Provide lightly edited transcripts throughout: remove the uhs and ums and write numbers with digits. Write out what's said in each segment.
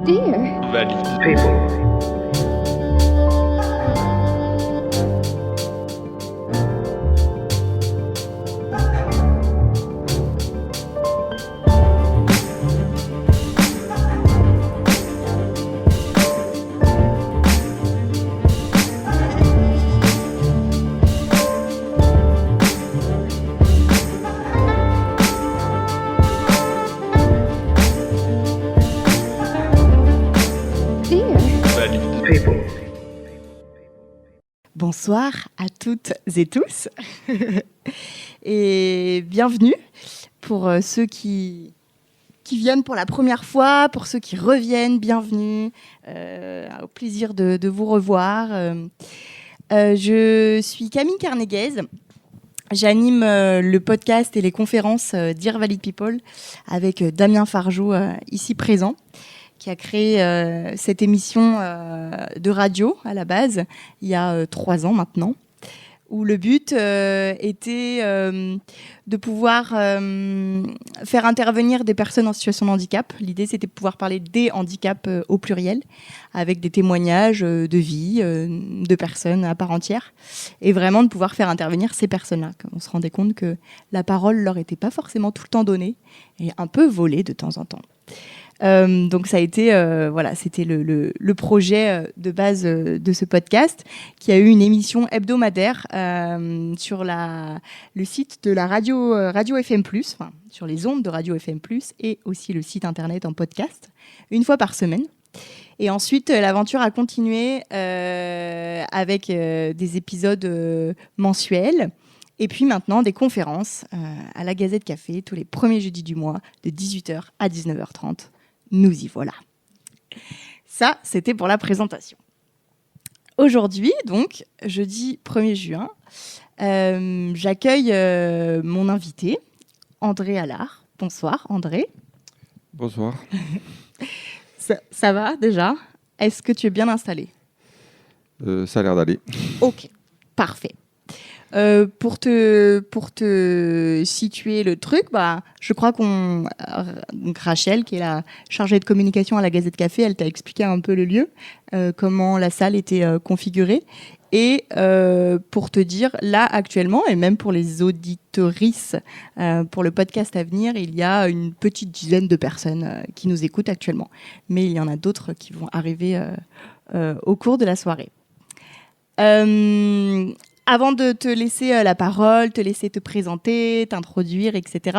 Dear Valid people. Valid people. Bonsoir à toutes et tous et bienvenue pour ceux qui viennent pour la première fois, pour ceux qui reviennent, bienvenue, au plaisir de vous revoir. Je suis Camille Carneguez, j'anime le podcast et les conférences Dear Valid People avec Damien Fargeau ici présent, qui a créé cette émission de radio à la base, il y a 3 ans maintenant, où le but était de pouvoir faire intervenir des personnes en situation de handicap. L'idée, c'était de pouvoir parler des handicaps au pluriel, avec des témoignages de vie de personnes à part entière, et vraiment de pouvoir faire intervenir ces personnes-là. On se rendait compte que la parole leur était pas forcément tout le temps donnée, et un peu volée de temps en temps. Donc ça a été c'était le projet de base de ce podcast, qui a eu une émission hebdomadaire sur le site de la radio FM+, enfin, sur les ondes de Radio FM+, et aussi le site internet en podcast, une fois par semaine. Et ensuite, l'aventure a continué avec des épisodes mensuels. Et puis maintenant, des conférences à la Gazette Café, tous les premiers jeudis du mois, de 18h à 19h30. Nous y voilà. Ça, c'était pour la présentation. Aujourd'hui, donc, jeudi 1er juin, j'accueille mon invité, André Allard. Bonsoir, André. Bonsoir. Ça va déjà ? Est-ce que tu es bien installé ? Ça a l'air d'aller. Ok, parfait. Pour te situer le truc, je crois donc Rachel, qui est la chargée de communication à la Gazette Café, elle t'a expliqué un peu le lieu, comment la salle était configurée. Et pour te dire, là actuellement, et même pour les auditorices, pour le podcast à venir, il y a une petite dizaine de personnes qui nous écoutent actuellement. Mais il y en a d'autres qui vont arriver au cours de la soirée. Avant de te laisser la parole, te laisser te présenter, t'introduire, etc.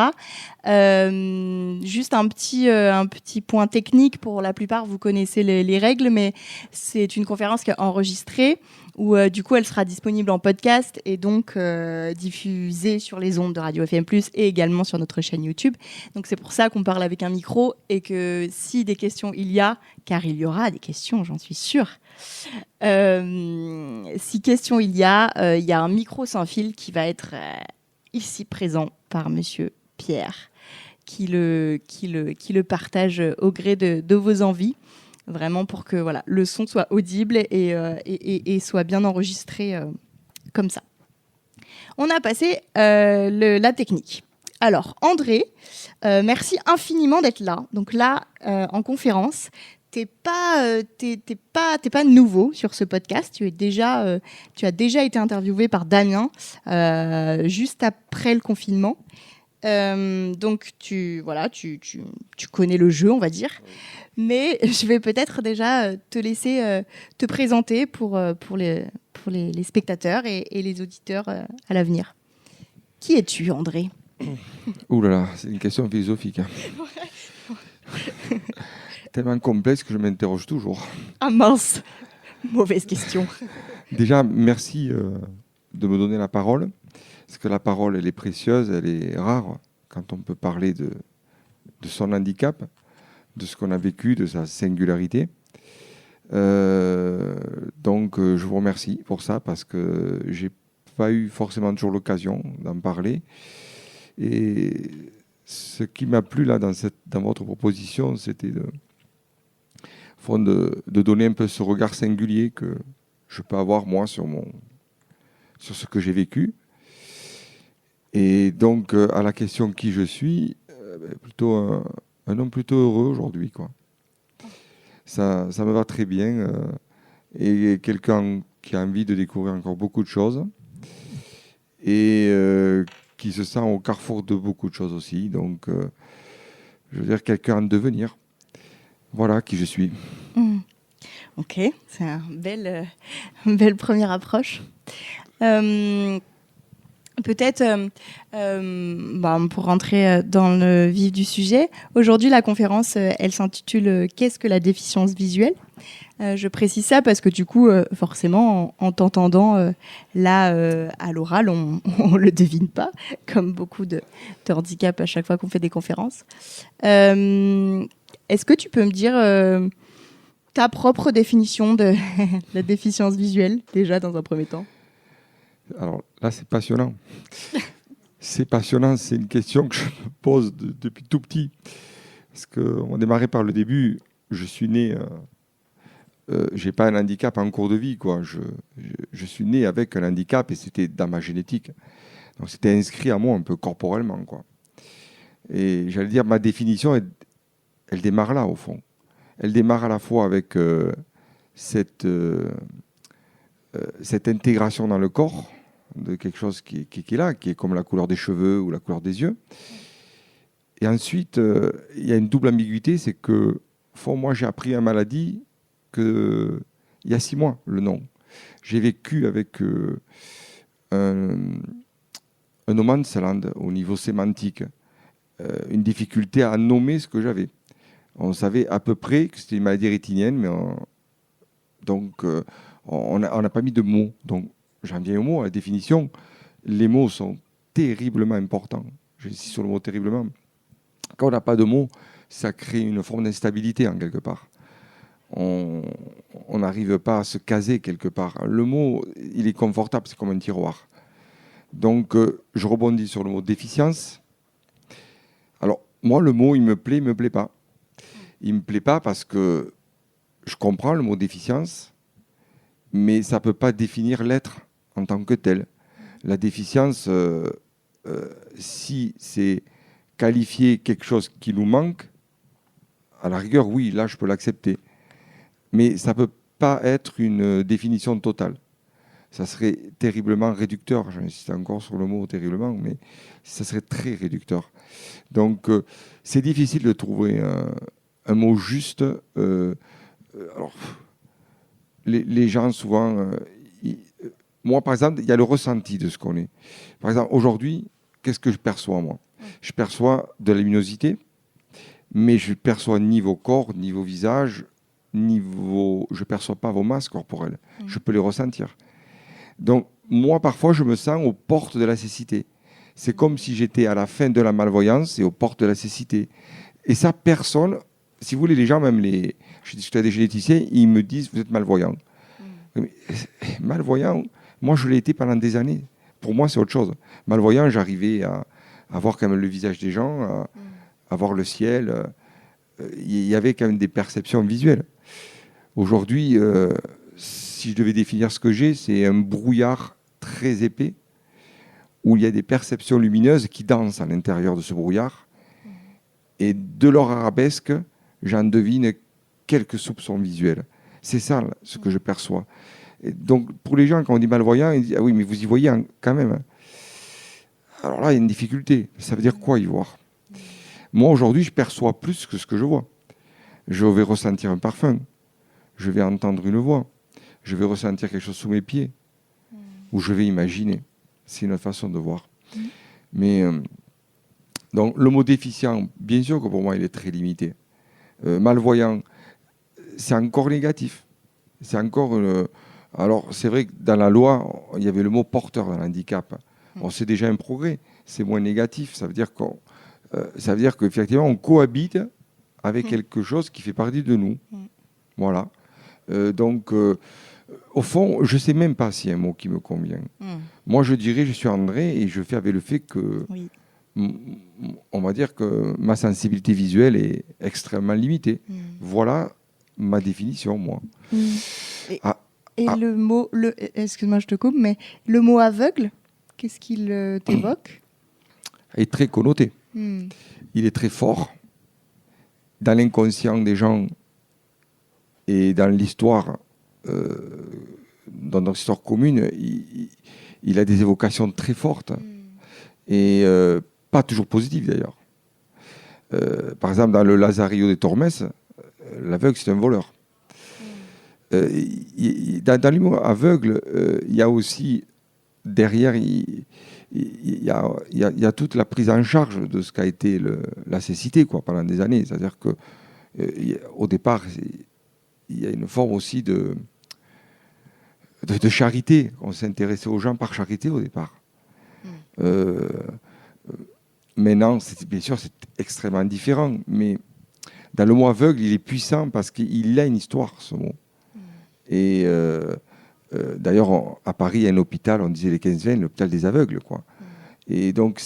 Juste un petit point technique. Pour la plupart, vous connaissez les règles, mais c'est une conférence qui est enregistrée, où du coup, elle sera disponible en podcast et donc diffusée sur les ondes de Radio FM+, et également sur notre chaîne YouTube. Donc c'est pour ça qu'on parle avec un micro, et que si des questions il y a, car il y aura des questions, j'en suis sûre. Si question il y a un micro sans fil qui va être ici présent par Monsieur Pierre, qui le partage au gré de vos envies, vraiment pour que le son soit audible et soit bien enregistré comme ça. On a passé la technique. Alors André, merci infiniment d'être là. Donc là, en conférence. T'es pas nouveau sur ce podcast. Tu as déjà été interviewé par Damien juste après le confinement. Donc tu connais le jeu, on va dire. Mais je vais peut-être déjà te laisser te présenter pour les spectateurs et les auditeurs à l'avenir. Qui es-tu, André ? Ouh là là, c'est une question philosophique. Tellement complexe que je m'interroge toujours. Ah mince, mauvaise question. Déjà, merci de me donner la parole, parce que la parole, elle est précieuse, elle est rare, quand on peut parler de son handicap, de ce qu'on a vécu, de sa singularité. Donc, je vous remercie pour ça, parce que j'ai pas eu forcément toujours l'occasion d'en parler. Et ce qui m'a plu là dans votre proposition, c'était de donner un peu ce regard singulier que je peux avoir moi sur ce que j'ai vécu. Et donc à la question qui je suis, plutôt un homme plutôt heureux aujourd'hui, quoi. ça me va très bien. Et quelqu'un qui a envie de découvrir encore beaucoup de choses et qui se sent au carrefour de beaucoup de choses aussi. Donc, je veux dire, quelqu'un en devenir. Voilà qui je suis. Ok, c'est une belle première approche. Peut-être, pour rentrer dans le vif du sujet, aujourd'hui la conférence, elle s'intitule Qu'est-ce que la déficience visuelle ? Je précise ça parce que du coup, forcément, en t'entendant là à l'oral, on ne le devine pas, comme beaucoup de handicaps à chaque fois qu'on fait des conférences. Est-ce que tu peux me dire ta propre définition de la déficience visuelle, déjà dans un premier temps ? Alors là, c'est passionnant. C'est passionnant, c'est une question que je me pose depuis tout petit. Parce qu'on démarrait par le début, je suis né, j'ai pas un handicap en cours de vie, quoi. Je suis né avec un handicap et c'était dans ma génétique. Donc c'était inscrit à moi un peu corporellement, quoi. Et j'allais dire, ma définition, elle démarre là, au fond. Elle démarre à la fois avec cette intégration dans le corps de quelque chose qui est là, qui est comme la couleur des cheveux ou la couleur des yeux. Et ensuite, il y a une double ambiguïté, c'est que, au fond, moi, j'ai appris une maladie il y a 6 mois, le nom. J'ai vécu avec un no man's land au niveau sémantique, une difficulté à nommer ce que j'avais. On savait à peu près que c'était une maladie rétinienne, mais on n'a pas mis de mots. Donc, j'en viens aux mots, à la définition. Les mots sont terriblement importants. J'insiste sur le mot terriblement. Quand on n'a pas de mots, ça crée une forme d'instabilité en quelque part. On n'arrive pas à se caser quelque part. Le mot, il est confortable, c'est comme un tiroir. Donc, je rebondis sur le mot déficience. Alors, moi, le mot, il me plaît pas. Il me plaît pas parce que je comprends le mot déficience, mais ça ne peut pas définir l'être en tant que tel. La déficience, si c'est qualifier quelque chose qui nous manque, à la rigueur, oui, là, je peux l'accepter. Mais ça ne peut pas être une définition totale. Ça serait terriblement réducteur. J'insiste encore sur le mot terriblement, mais ça serait très réducteur. Donc, c'est difficile de trouver un mot juste. Alors, les gens, souvent... moi, par exemple, il y a le ressenti de ce qu'on est. Par exemple, aujourd'hui, qu'est-ce que je perçois, moi ? Je perçois de la luminosité, mais je perçois niveau corps, niveau visage, je ne perçois pas vos masses corporelles. Je peux les ressentir. Donc, moi, parfois, je me sens aux portes de la cécité. C'est comme si j'étais à la fin de la malvoyance et aux portes de la cécité. Et ça, personne, si vous voulez, les gens, même je discute avec des généticiens, ils me disent, vous êtes malvoyant. Mais, malvoyant, moi, je l'ai été pendant des années. Pour moi, c'est autre chose. Malvoyant, j'arrivais à voir quand même le visage des gens, à voir le ciel. Il y avait quand même des perceptions visuelles. Aujourd'hui, si je devais définir ce que j'ai, c'est un brouillard très épais où il y a des perceptions lumineuses qui dansent à l'intérieur de ce brouillard. Et de leur arabesque, j'en devine quelques soupçons visuels. C'est ça ce que je perçois. Et donc, pour les gens, quand on dit malvoyant, ils disent « Ah oui, mais vous y voyez quand même. » Alors là, il y a une difficulté. Ça veut dire quoi, y voir ? Moi, aujourd'hui, je perçois plus que ce que je vois. Je vais ressentir un parfum. Je vais entendre une voix. Je vais ressentir quelque chose sous mes pieds. Ou je vais imaginer. C'est une façon de voir. Mais, donc, le mot déficient, bien sûr que pour moi, il est très limité. Malvoyant, c'est encore négatif. C'est encore... alors, c'est vrai que dans la loi, il y avait le mot porteur dans l'handicap. Bon, c'est déjà un progrès. C'est moins négatif. Ça veut dire qu'effectivement, on cohabite avec quelque chose qui fait partie de nous. Voilà. Donc, au fond, je ne sais même pas s'il y a un mot qui me convient. Moi, je dirais, je suis André et je fais avec le fait que, on va dire que ma sensibilité visuelle est extrêmement limitée. Voilà ma définition, moi. Le mot, excuse-moi, je te coupe, mais le mot aveugle, qu'est-ce qu'il t'évoque ? Il est très connoté. Il est très fort. Dans l'inconscient des gens, Et dans l'histoire, dans notre histoire commune, il a des évocations très fortes et pas toujours positives d'ailleurs. Par exemple, dans le Lazarillo de Tormes, l'aveugle, c'est un voleur. Dans l'humour aveugle, il y a aussi derrière, il y a toute la prise en charge de ce qu'a été la cécité quoi, pendant des années. C'est-à-dire qu'au départ, il y a une forme aussi de charité. On s'intéressait aux gens par charité au départ. Maintenant, bien sûr, c'est extrêmement différent. Mais dans le mot aveugle, il est puissant parce qu'il a une histoire, ce mot. Et d'ailleurs, à Paris, il y a un hôpital, on disait les 15-20, l'hôpital des aveugles. Quoi. Et donc,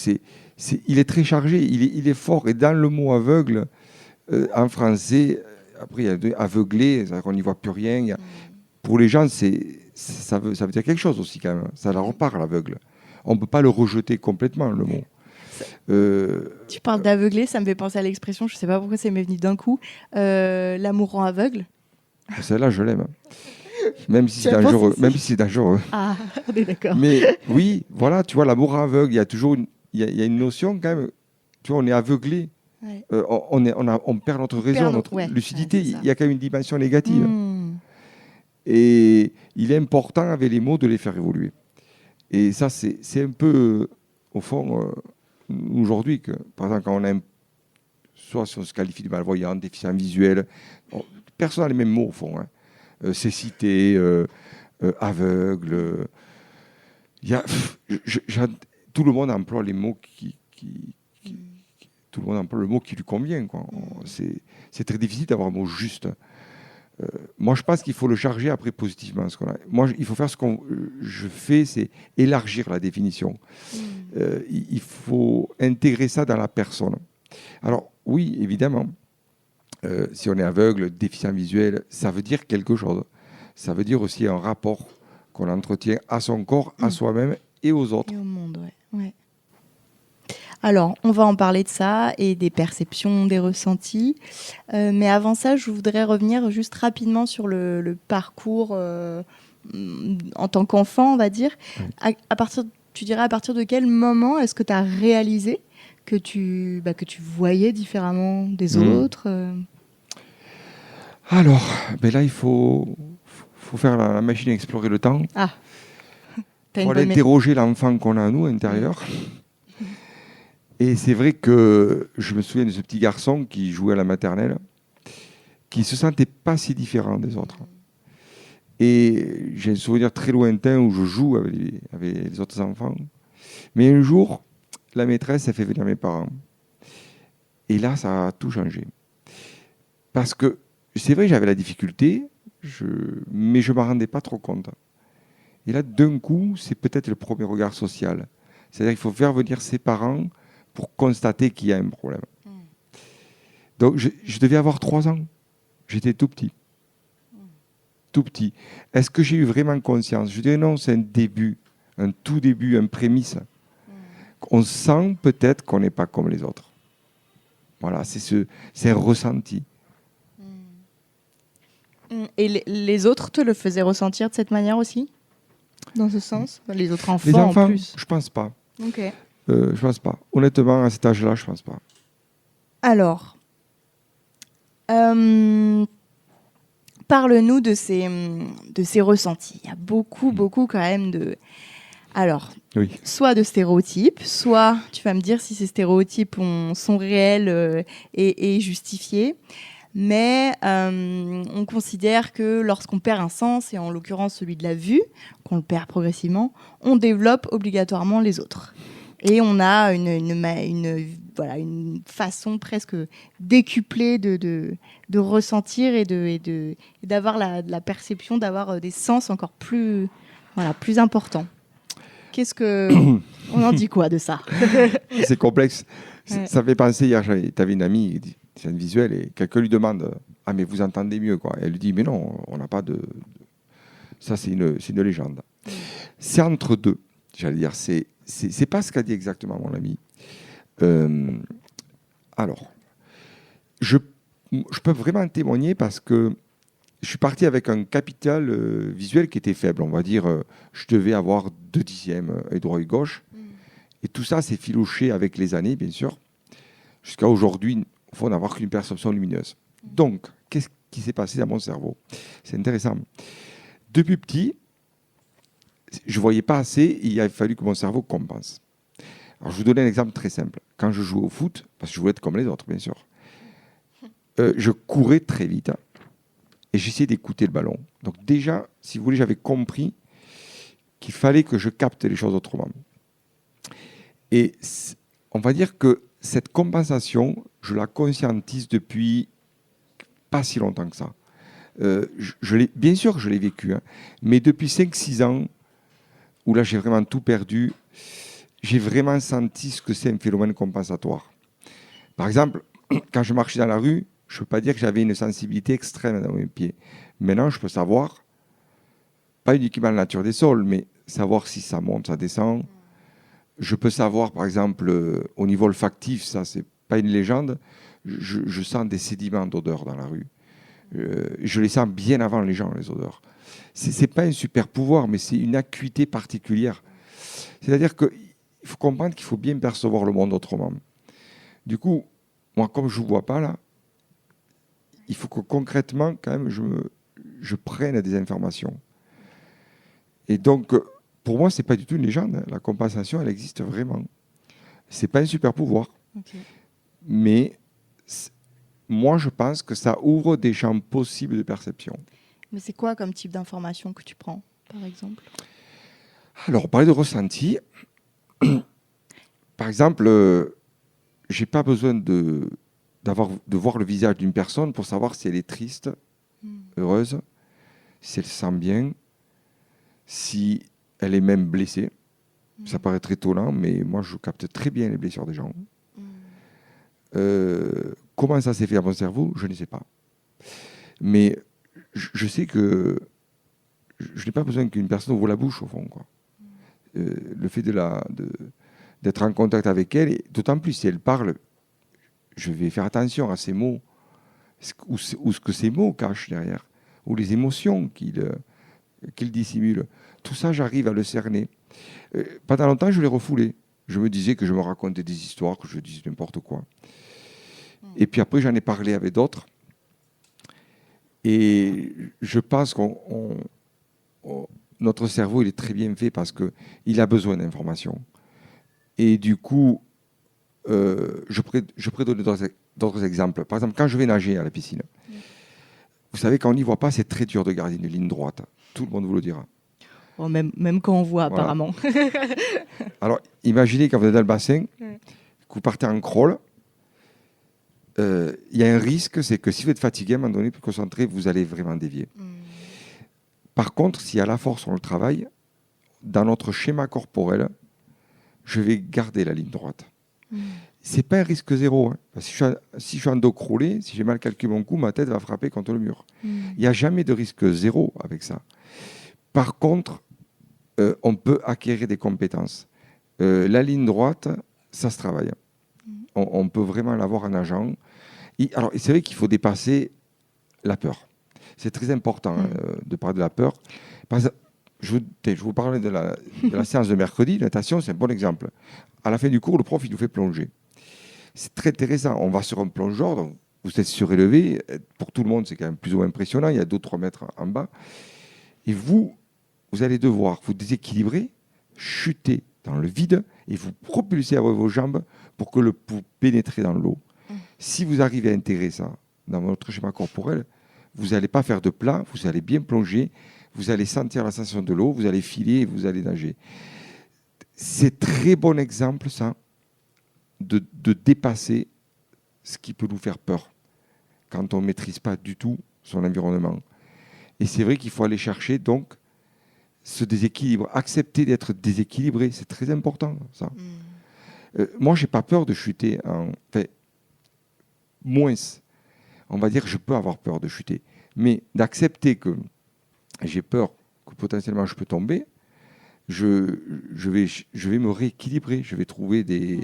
il est très chargé, il est fort. Et dans le mot aveugle, en français, après, il y a aveuglé, c'est-à-dire qu'on n'y voit plus rien. Pour les gens, ça veut dire quelque chose aussi, quand même. Ça leur parle, l'aveugle. On ne peut pas le rejeter complètement, le mot. Tu parles d'aveugler, ça me fait penser à l'expression, je ne sais pas pourquoi ça m'est venu d'un coup, l'amour rend aveugle. Celle-là, je l'aime. Même si c'est dangereux. Même si c'est dangereux. Ah, on est d'accord. Mais oui, voilà, tu vois, l'amour aveugle, il y a toujours il y a une notion quand même. Tu vois, on est aveuglé. Ouais. On perd notre raison, notre lucidité. Ouais, il y a quand même une dimension négative. Et il est important, avec les mots, de les faire évoluer. Et ça, c'est un peu, au fond, aujourd'hui, que, par exemple, quand on a soit si on se qualifie de malvoyant, déficient visuel, personne n'a les mêmes mots, au fond. Hein. Cécité, aveugle. Tout le monde emploie les mots tout le monde emploie le mot qui lui convient. Quoi. C'est très difficile d'avoir un mot juste. Moi, je pense qu'il faut le charger après positivement. Moi, il faut faire ce que je fais, c'est élargir la définition. Il faut intégrer ça dans la personne. Alors, oui, évidemment, si on est aveugle, déficient visuel, ça veut dire quelque chose. Ça veut dire aussi un rapport qu'on entretient à son corps, à soi-même et aux autres. Et au monde, ouais. Alors, on va en parler de ça et des perceptions, des ressentis. Mais avant ça, je voudrais revenir juste rapidement sur le parcours en tant qu'enfant, on va dire. Oui. Tu dirais à partir de quel moment est-ce que tu as réalisé que tu voyais différemment des autres Alors, là, il faut faire la machine à explorer le temps. Ah. Pour aller interroger l'enfant qu'on a à nous, à l'intérieur. Et c'est vrai que je me souviens de ce petit garçon qui jouait à la maternelle, qui ne se sentait pas si différent des autres. Et j'ai un souvenir très lointain où je joue avec les autres enfants. Mais un jour, la maîtresse a fait venir mes parents. Et là, ça a tout changé. Parce que c'est vrai, j'avais la difficulté, mais je ne m'en rendais pas trop compte. Et là, d'un coup, c'est peut-être le premier regard social. C'est-à-dire qu'il faut faire venir ses parents pour constater qu'il y a un problème. Donc, je devais avoir 3 ans. J'étais tout petit. Tout petit. Est-ce que j'ai eu vraiment conscience? Je dirais non, c'est un début, un tout début, un prémisse. On sent peut-être qu'on n'est pas comme les autres. Voilà, c'est un ressenti. Et les autres te le faisaient ressentir de cette manière aussi? Dans ce sens? Les autres enfants, les enfants en plus? Je pense pas. Ok. Je pense pas. Honnêtement, à cet âge-là, je pense pas. Alors, parle-nous de ces ressentis. Il y a beaucoup quand même de... Alors, oui. Soit de stéréotypes, soit tu vas me dire si ces stéréotypes sont réels et justifiés. Mais on considère que lorsqu'on perd un sens, et en l'occurrence celui de la vue, qu'on le perd progressivement, on développe obligatoirement les autres. Et on a une façon presque décuplée de ressentir et d'avoir la perception d'avoir des sens encore plus importants. Qu'est-ce que... On en dit quoi de ça? C'est complexe. Ouais. Ça fait penser, hier, tu avais une amie, c'est un visuel, et quelqu'un lui demande « Ah, mais vous entendez mieux, quoi ?» Et elle lui dit « Mais non, on n'a pas de... » Ça, c'est une légende. C'est entre deux, j'allais dire. C'est pas ce qu'a dit exactement mon ami. Alors, je peux vraiment témoigner parce que je suis parti avec un capital visuel qui était faible. On va dire, je devais avoir 2 dixièmes œil droit et gauche. Et tout ça s'est filouché avec les années, bien sûr, jusqu'à aujourd'hui, au fond, n'avoir qu'une perception lumineuse. Donc, qu'est-ce qui s'est passé dans mon cerveau? C'est intéressant. Depuis petit, je ne voyais pas assez, il a fallu que mon cerveau compense. Alors, je vous donne un exemple très simple. Quand je jouais au foot, parce que je voulais être comme les autres, bien sûr, je courais très vite et j'essayais d'écouter le ballon. Donc déjà, si vous voulez, j'avais compris qu'il fallait que je capte les choses autrement. Et on va dire que cette compensation, je la conscientise depuis pas si longtemps que ça. Bien sûr, je l'ai vécu, hein, mais depuis 5-6 ans, où là j'ai vraiment tout perdu, j'ai vraiment senti ce que c'est un phénomène compensatoire. Par exemple, quand je marchais dans la rue, je ne peux pas dire que j'avais une sensibilité extrême dans mes pieds. Maintenant, je peux savoir, pas uniquement la nature des sols, mais savoir si ça monte, ça descend. Je peux savoir, par exemple, au niveau olfactif, ça, c'est pas une légende, je sens des sédiments d'odeur dans la rue. Je les sens bien avant les gens, les odeurs. C'est pas un super pouvoir, mais c'est une acuité particulière. C'est-à-dire qu'il faut comprendre qu'il faut bien percevoir le monde autrement. Du coup, moi, comme je ne vous vois pas là, il faut que concrètement, quand même, je prenne des informations. Et donc, pour moi, ce n'est pas du tout une légende. La compensation, elle existe vraiment. Ce n'est pas un super pouvoir. Okay. Mais moi, je pense que ça ouvre des champs possibles de perception. Mais c'est quoi comme type d'information que tu prends, par exemple? Alors, parler de ressenti. Par exemple, je n'ai pas besoin de voir le visage d'une personne pour savoir si elle est triste, heureuse, si elle se sent bien, si elle est même blessée. Ça paraît très étonnant, mais moi, je capte très bien les blessures des gens. Comment ça s'est fait à mon cerveau, je ne sais pas. Mais je sais que je n'ai pas besoin qu'une personne ouvre la bouche, au fond, quoi. Le fait d'être en contact avec elle, et d'autant plus si elle parle, je vais faire attention à ces mots, ou ce que ces mots cachent derrière, ou les émotions qu'ils dissimulent. Tout ça, j'arrive à le cerner. Pendant longtemps, je les refoulais. Je me disais que je me racontais des histoires, que je disais n'importe quoi. Et puis après, j'en ai parlé avec d'autres. Et je pense que notre cerveau, il est très bien fait parce qu'il a besoin d'informations. Et du coup, je pourrais donner d'autres exemples. Par exemple, quand je vais nager à la piscine, vous savez, quand on n'y voit pas, c'est très dur de garder une ligne droite. Tout le monde vous le dira. Oh, même quand on voit, voilà. Apparemment. Alors, imaginez quand vous êtes dans le bassin, que vous partez en crawl. Il y a un risque, c'est que si vous êtes fatigué, à un moment donné, plus concentré, vous allez vraiment dévier. Par contre, si à la force on le travaille, dans notre schéma corporel, je vais garder la ligne droite. Ce n'est pas un risque zéro. Hein. Si je suis en dos crawlé, si j'ai mal calculé mon cou, ma tête va frapper contre le mur. Il n'y a jamais de risque zéro avec ça. Par contre, on peut acquérir des compétences. La ligne droite, ça se travaille. On peut vraiment l'avoir en nageant. Alors, c'est vrai qu'il faut dépasser la peur. C'est très important de parler de la peur. Par exemple, je vous parlais de la séance de mercredi. La natation, c'est un bon exemple. À la fin du cours, le prof, il nous fait plonger. C'est très intéressant. On va sur un plongeur, donc vous êtes surélevé. Pour tout le monde, c'est quand même plus ou moins impressionnant. Il y a 2-3 mètres en bas. Et vous allez devoir vous déséquilibrer, chuter dans le vide et vous propulser avec vos jambes pour que vous pénétrez dans l'eau. Si vous arrivez à intégrer ça dans votre schéma corporel, vous n'allez pas faire de plat, vous allez bien plonger, vous allez sentir la sensation de l'eau, vous allez filer et vous allez nager. C'est très bon exemple, ça, de dépasser ce qui peut nous faire peur quand on ne maîtrise pas du tout son environnement. Et c'est vrai qu'il faut aller chercher donc ce déséquilibre, accepter d'être déséquilibré, c'est très important, ça. Moi, je n'ai pas peur de chuter. Moins, on va dire que je peux avoir peur de chuter. Mais d'accepter que j'ai peur, que potentiellement je peux tomber, je vais me rééquilibrer, je vais trouver des...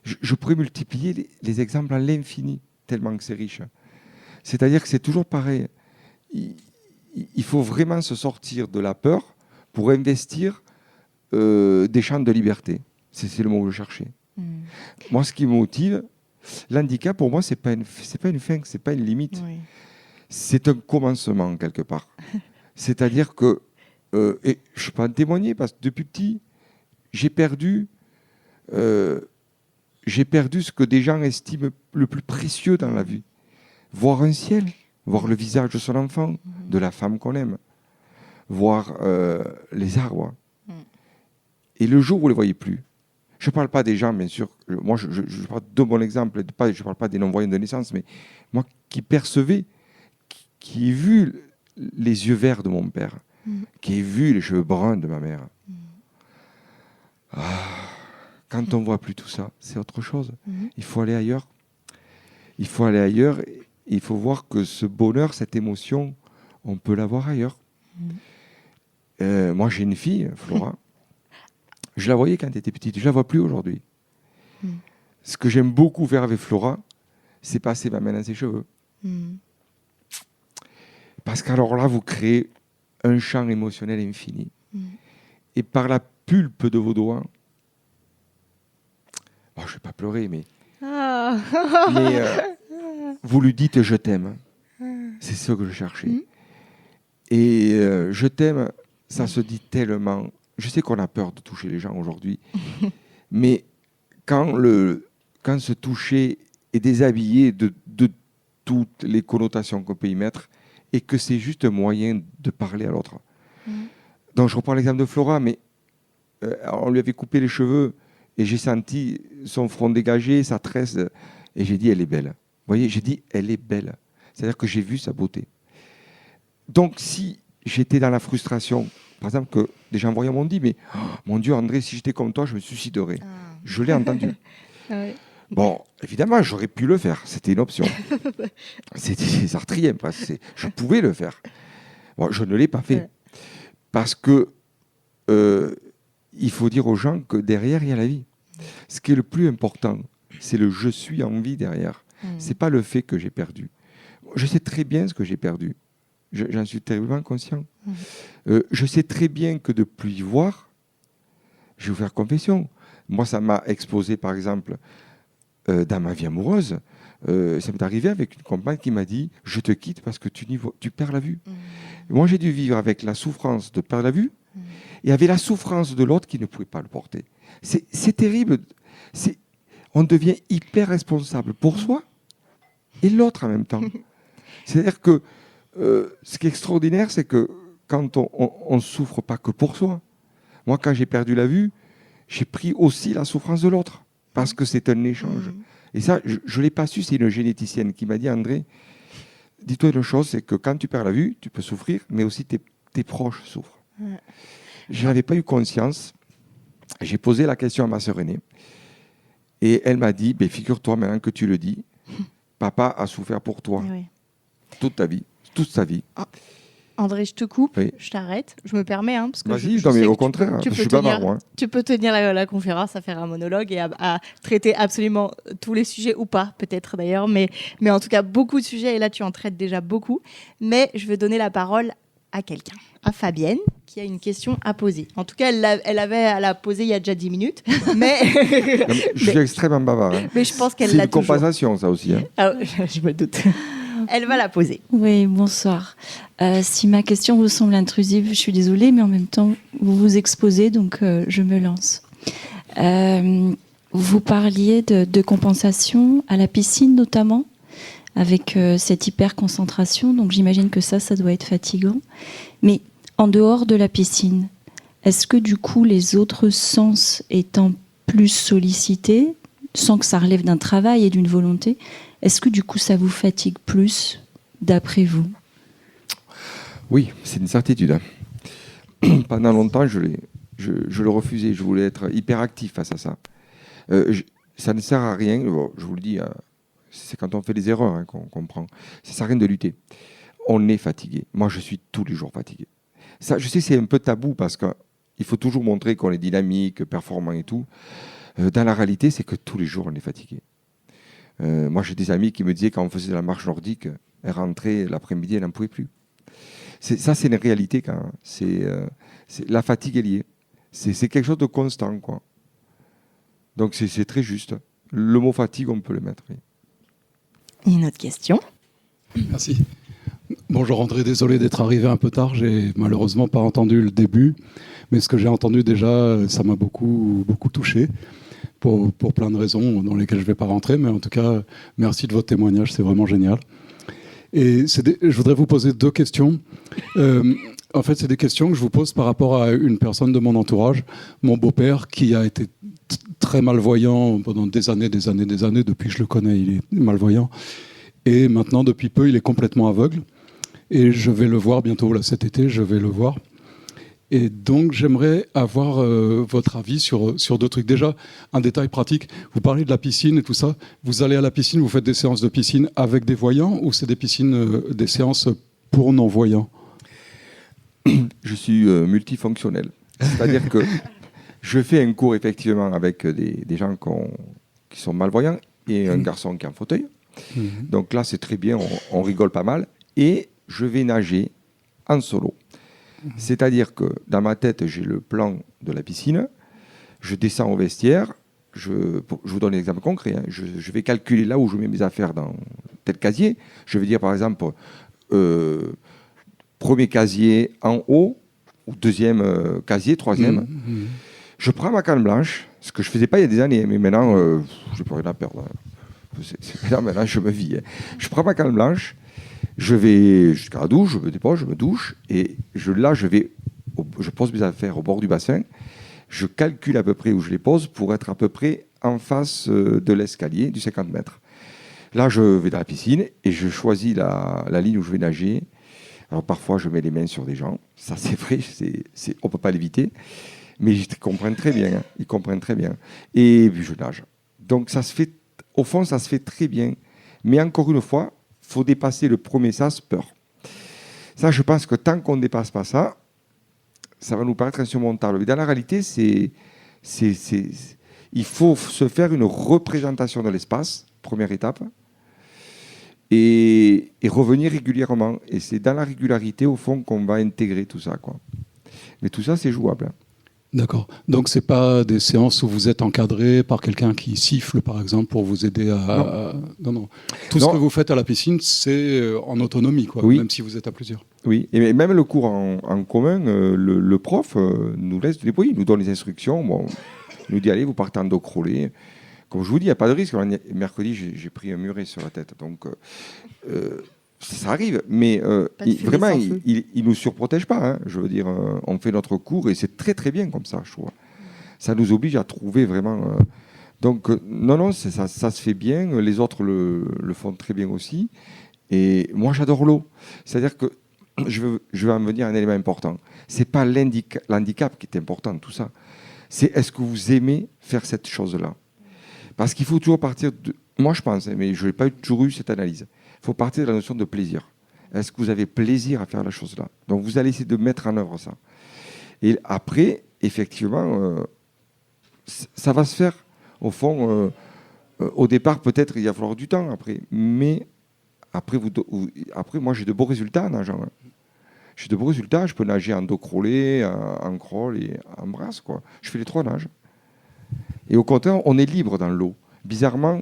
Je pourrais multiplier les exemples à l'infini, tellement que c'est riche. C'est-à-dire que c'est toujours pareil. il faut vraiment se sortir de la peur pour investir des champs de liberté. C'est le mot que je cherchais. Moi, ce qui me motive, l'handicap, pour moi, c'est pas une fin, c'est pas une limite. Oui. C'est un commencement, quelque part. C'est-à-dire que, et je peux en témoigner, parce que depuis petit, j'ai perdu ce que des gens estiment le plus précieux dans la vie. Voir un ciel, voir le visage de son enfant, de la femme qu'on aime, voir les arbres. Et le jour où vous ne les voyez plus, je ne parle pas des gens, bien sûr, moi je parle de mon exemple, je ne parle pas des non-voyants de naissance, mais moi qui percevais, qui ai vu les yeux verts de mon père, qui ai vu les cheveux bruns de ma mère. Quand on ne voit plus tout ça, c'est autre chose. Il faut aller ailleurs. Il faut aller ailleurs. Il faut voir que ce bonheur, cette émotion, on peut l'avoir ailleurs. Moi, j'ai une fille, Flora. Je la voyais quand elle était petite. Je ne la vois plus aujourd'hui. Ce que j'aime beaucoup faire avec Flora, c'est passer ma main dans ses cheveux. Parce qu'alors là, vous créez un champ émotionnel infini. Et par la pulpe de vos doigts, je ne vais pas pleurer, mais vous lui dites « je t'aime ». C'est ce que je cherchais. Et je t'aime, ça se dit tellement. Je sais qu'on a peur de toucher les gens aujourd'hui, mais quand ce toucher est déshabillé de toutes les connotations qu'on peut y mettre, et que c'est juste un moyen de parler à l'autre. Donc je reprends l'exemple de Flora, mais on lui avait coupé les cheveux, et j'ai senti son front dégagé, sa tresse, et j'ai dit, elle est belle. Vous voyez, j'ai dit, elle est belle. C'est-à-dire que j'ai vu sa beauté. Donc, si j'étais dans la frustration, par exemple, que des gens voyants m'ont dit, mais mon Dieu, André, si j'étais comme toi, je me suiciderais. Je l'ai entendu. Bon, évidemment, j'aurais pu le faire. C'était une option. C'était sartrien, je pouvais le faire. Bon, je ne l'ai pas fait. Parce que il faut dire aux gens que derrière, il y a la vie. Ce qui est le plus important, c'est le « je suis en vie » derrière. Ce n'est pas le fait que j'ai perdu. Je sais très bien ce que j'ai perdu. J'en suis terriblement conscient. Je sais très bien que de ne plus y voir, je vais vous faire confession. Moi, ça m'a exposé, par exemple, dans ma vie amoureuse. Ça m'est arrivé avec une compagne qui m'a dit « je te quitte parce que tu perds la vue ». Moi, j'ai dû vivre avec la souffrance de perdre la vue et avec la souffrance de l'autre qui ne pouvait pas le porter. C'est terrible. On devient hyper responsable pour soi et l'autre en même temps. C'est-à-dire que ce qui est extraordinaire, c'est que quand on ne souffre pas que pour soi. Moi, quand j'ai perdu la vue, j'ai pris aussi la souffrance de l'autre parce que c'est un échange. Et ça, je ne l'ai pas su, c'est une généticienne qui m'a dit « André, dis-toi une chose, c'est que quand tu perds la vue, tu peux souffrir, mais aussi tes proches souffrent. » Je n'avais pas eu conscience. J'ai posé la question à ma sœur aînée. Et elle m'a dit, figure-toi maintenant que tu le dis, papa a souffert pour toi toute ta vie, toute sa vie. André, je te coupe, je t'arrête, je me permets. Parce que vas-y, non mais au contraire, je suis bavard. Tu peux tenir la conférence, à faire un monologue et à traiter absolument tous les sujets, ou pas, peut-être d'ailleurs, mais en tout cas beaucoup de sujets, et là tu en traites déjà beaucoup. Mais je vais donner la parole à quelqu'un, à Fabienne, qui a une question à poser. En tout cas, elle l'a posée il y a déjà 10 minutes. Mais je suis extrêmement bavard. Mais je pense qu'elle l'a toujours. C'est une compensation, ça aussi. Je me doute. Elle va la poser. Oui, bonsoir. Si ma question vous semble intrusive, je suis désolée, mais en même temps, vous vous exposez, donc je me lance. Vous parliez de compensation à la piscine, notamment, avec cette hyper-concentration. Donc j'imagine que ça doit être fatigant. Mais en dehors de la piscine, est-ce que du coup, les autres sens étant plus sollicités, sans que ça relève d'un travail et d'une volonté, est-ce que du coup, ça vous fatigue plus, d'après vous ? Oui, c'est une certitude. Pendant longtemps, je le refusais. Je voulais être hyperactif face à ça. Ça ne sert à rien, je vous le dis, c'est quand on fait des erreurs qu'on comprend. Ça ne sert à rien de lutter. On est fatigué. Moi, je suis tous les jours fatigué. Ça, je sais que c'est un peu tabou parce qu'il faut toujours montrer qu'on est dynamique, performant et tout. Dans la réalité, c'est que tous les jours, on est fatigué. Moi, j'ai des amis qui me disaient quand on faisait de la marche nordique, elle rentrait l'après-midi, elle n'en pouvait plus. Ça, c'est une réalité quand même. La fatigue est liée. C'est quelque chose de constant, quoi. Donc c'est très juste. Le mot fatigue, on peut le mettre. Oui. Une autre question. Merci. Bonjour André, désolé d'être arrivé un peu tard, j'ai malheureusement pas entendu le début, mais ce que j'ai entendu déjà, ça m'a beaucoup touché, pour plein de raisons dans lesquelles je ne vais pas rentrer, mais en tout cas, merci de votre témoignage, c'est vraiment génial. Et je voudrais vous poser 2 questions. En fait, c'est des questions que je vous pose par rapport à une personne de mon entourage, mon beau-père, qui a été très malvoyant pendant des années, depuis que je le connais, il est malvoyant. Et maintenant, depuis peu, il est complètement aveugle. Et je vais le voir bientôt, là, cet été, je vais le voir. Et donc, j'aimerais avoir votre avis sur 2 trucs. Déjà, un détail pratique. Vous parlez de la piscine et tout ça. Vous allez à la piscine, vous faites des séances de piscine avec des voyants ou c'est des séances pour non-voyants ? Je suis multifonctionnel. C'est-à-dire que je fais un cours effectivement avec des gens qui sont malvoyants et un garçon qui est en fauteuil. Donc là, c'est très bien, on rigole pas mal. Et je vais nager en solo. C'est-à-dire que dans ma tête, j'ai le plan de la piscine. Je descends au vestiaire. Je vous donne un exemple concret. Hein. Je vais calculer là où je mets mes affaires dans tel casier. Je vais dire par exemple, premier casier en haut, ou deuxième casier, troisième. Je prends ma canne blanche, ce que je ne faisais pas il y a des années, mais maintenant, je n'ai plus rien à perdre. Maintenant, je me vis. Hein. Je prends ma canne blanche, je vais jusqu'à la douche, je me dépose, je me douche, et je pose mes affaires au bord du bassin. Je calcule à peu près où je les pose pour être à peu près en face de l'escalier du 50 mètres. Là, je vais dans la piscine et je choisis la ligne où je vais nager. Alors parfois, je mets les mains sur des gens. Ça, c'est vrai, on ne peut pas l'éviter. Mais ils comprennent très bien. Hein. Ils comprennent très bien. Et puis, je nage. Donc, au fond, ça se fait très bien. Mais encore une fois, il faut dépasser le premier sas, peur. Ça, je pense que tant qu'on ne dépasse pas ça, ça va nous paraître insurmontable. Mais dans la réalité, il faut se faire une représentation de l'espace, première étape, et revenir régulièrement. Et c'est dans la régularité, au fond, qu'on va intégrer tout ça, quoi. Mais tout ça, c'est jouable. D'accord. Donc, ce n'est pas des séances où vous êtes encadré par quelqu'un qui siffle, par exemple, pour vous aider à... Non. Tout ce que vous faites à la piscine, c'est en autonomie, quoi, oui. Même si vous êtes à plusieurs. Oui, et même le cours en commun, le prof nous laisse débrouiller, il nous donne les instructions. Bon, il nous dit, allez, vous partez en dos crawlé. Comme je vous dis, il n'y a pas de risque. Mercredi, j'ai pris un muret sur la tête. Donc, ça arrive. Mais vraiment, il ne nous surprotège pas. Hein. Je veux dire, on fait notre cours et c'est très, très bien comme ça, je trouve. Ça nous oblige à trouver vraiment... Donc, non, ça se fait bien. Les autres le font très bien aussi. Et moi, j'adore l'eau. C'est-à-dire que je vais en venir à un élément important. Ce n'est pas l'handicap qui est important, tout ça. C'est est-ce que vous aimez faire cette chose-là ? Parce qu'il faut toujours partir de... Moi, je pense, mais je n'ai pas toujours eu cette analyse. Il faut partir de la notion de plaisir. Est-ce que vous avez plaisir à faire la chose-là ? Donc, vous allez essayer de mettre en œuvre ça. Et après, effectivement, ça va se faire. Au fond, au départ, peut-être, il va falloir du temps après. Mais après, moi, j'ai de beaux résultats en nageant. Hein. J'ai de beaux résultats. Je peux nager en dos crawlé, en crawl et en brasse, quoi. Je fais les 3 nages. Et au contraire, on est libre dans l'eau. Bizarrement,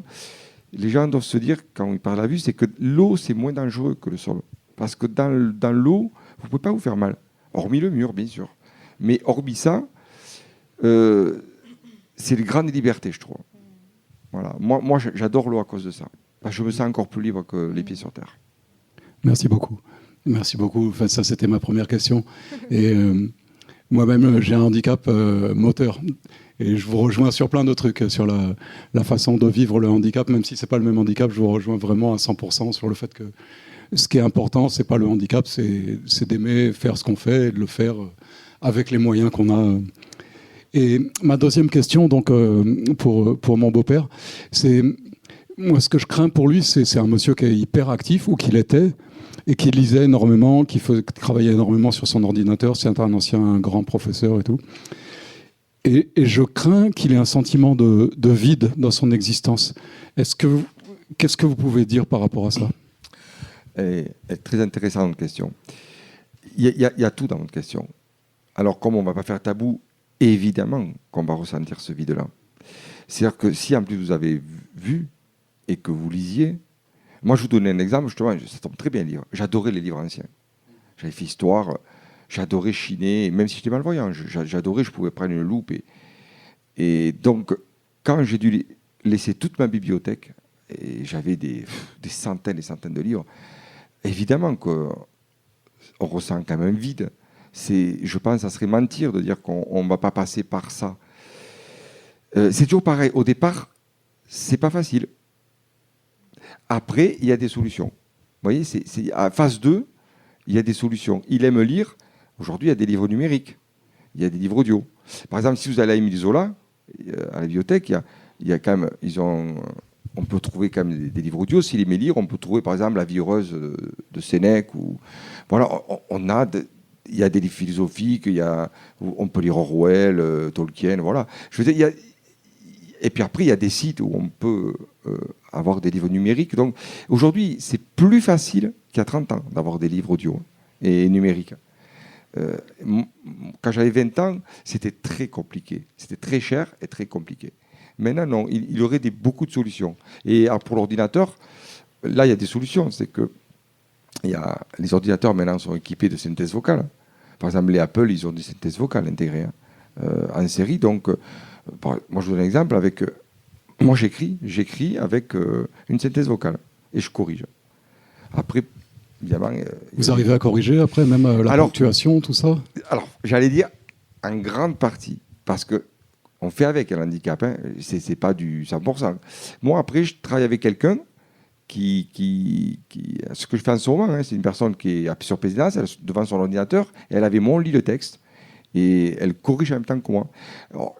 les gens doivent se dire, quand ils parlent à la vue, c'est que l'eau, c'est moins dangereux que le sol. Parce que dans l'eau, vous ne pouvez pas vous faire mal. Hormis le mur, bien sûr. Mais hormis ça, c'est une grande liberté, je trouve. Voilà. Moi, j'adore l'eau à cause de ça. Parce que je me sens encore plus libre que les pieds sur terre. Merci beaucoup. Merci beaucoup. Enfin, ça, c'était ma première question. Et moi-même, j'ai un handicap moteur. Et je vous rejoins sur plein de trucs, sur la façon de vivre le handicap, même si ce n'est pas le même handicap, je vous rejoins vraiment à 100% sur le fait que ce qui est important, ce n'est pas le handicap, c'est d'aimer faire ce qu'on fait et de le faire avec les moyens qu'on a. Et ma deuxième question, donc, pour mon beau-père, c'est, moi, ce que je crains pour lui, c'est un monsieur qui est hyper actif, ou qu'il était, et qui lisait énormément, qui travaillait énormément sur son ordinateur, c'est un grand professeur et tout. Et je crains qu'il ait un sentiment de vide dans son existence. Qu'est-ce que vous pouvez dire par rapport à ça ? Très intéressante question. Il y a tout dans votre question. Alors, comme on ne va pas faire tabou, évidemment qu'on va ressentir ce vide-là. C'est-à-dire que si en plus vous avez vu et que vous lisiez, moi je vous donnais un exemple, justement, ça tombe très bien lire. J'adorais les livres anciens. J'avais fait histoire, j'adorais chiner, même si j'étais malvoyant, j'adorais, je pouvais prendre une loupe. Et donc, quand j'ai dû laisser toute ma bibliothèque, et j'avais des centaines et centaines de livres, évidemment qu'on ressent quand même un vide. Je pense que ça serait mentir de dire qu'on ne va pas passer par ça. C'est toujours pareil. Au départ, c'est pas facile. Après, il y a des solutions. Vous voyez, à phase 2, il y a des solutions. Il aime lire. Aujourd'hui, il y a des livres numériques. Il y a des livres audio. Par exemple, si vous allez à Émile Zola, à la bibliothèque, il y a quand même, on peut trouver quand même des livres audio. S'il aimait lire, on peut trouver par exemple La vie heureuse de Sénèque. Voilà, il y a des livres philosophiques, on peut lire Orwell, Tolkien, voilà. Je veux dire, et puis après, il y a des sites où on peut avoir des livres numériques. Donc aujourd'hui, c'est plus facile qu'il y a 30 ans d'avoir des livres audio et numériques. Quand j'avais 20 ans, c'était très compliqué. C'était très cher et très compliqué. Maintenant, non, il y aurait beaucoup de solutions. Et alors, pour l'ordinateur, là, il y a des solutions. C'est que les ordinateurs, maintenant, sont équipés de synthèse vocale. Par exemple, les Apple, ils ont des synthèses vocales intégrées en série. Donc, moi, je vous donne un exemple. Moi, j'écris avec une synthèse vocale et je corrige. Après, évidemment... Vous arrivez à corriger après, même la ponctuation, tout ça? Alors, j'allais dire en grande partie, parce que on fait avec un handicap, hein, c'est pas du 100%. Moi, après, je travaille avec quelqu'un ce que je fais en ce moment, hein, c'est une personne qui est appuyée sur présidence, devant son ordinateur, et elle avait lit le texte, et elle corrige en même temps que moi. Alors,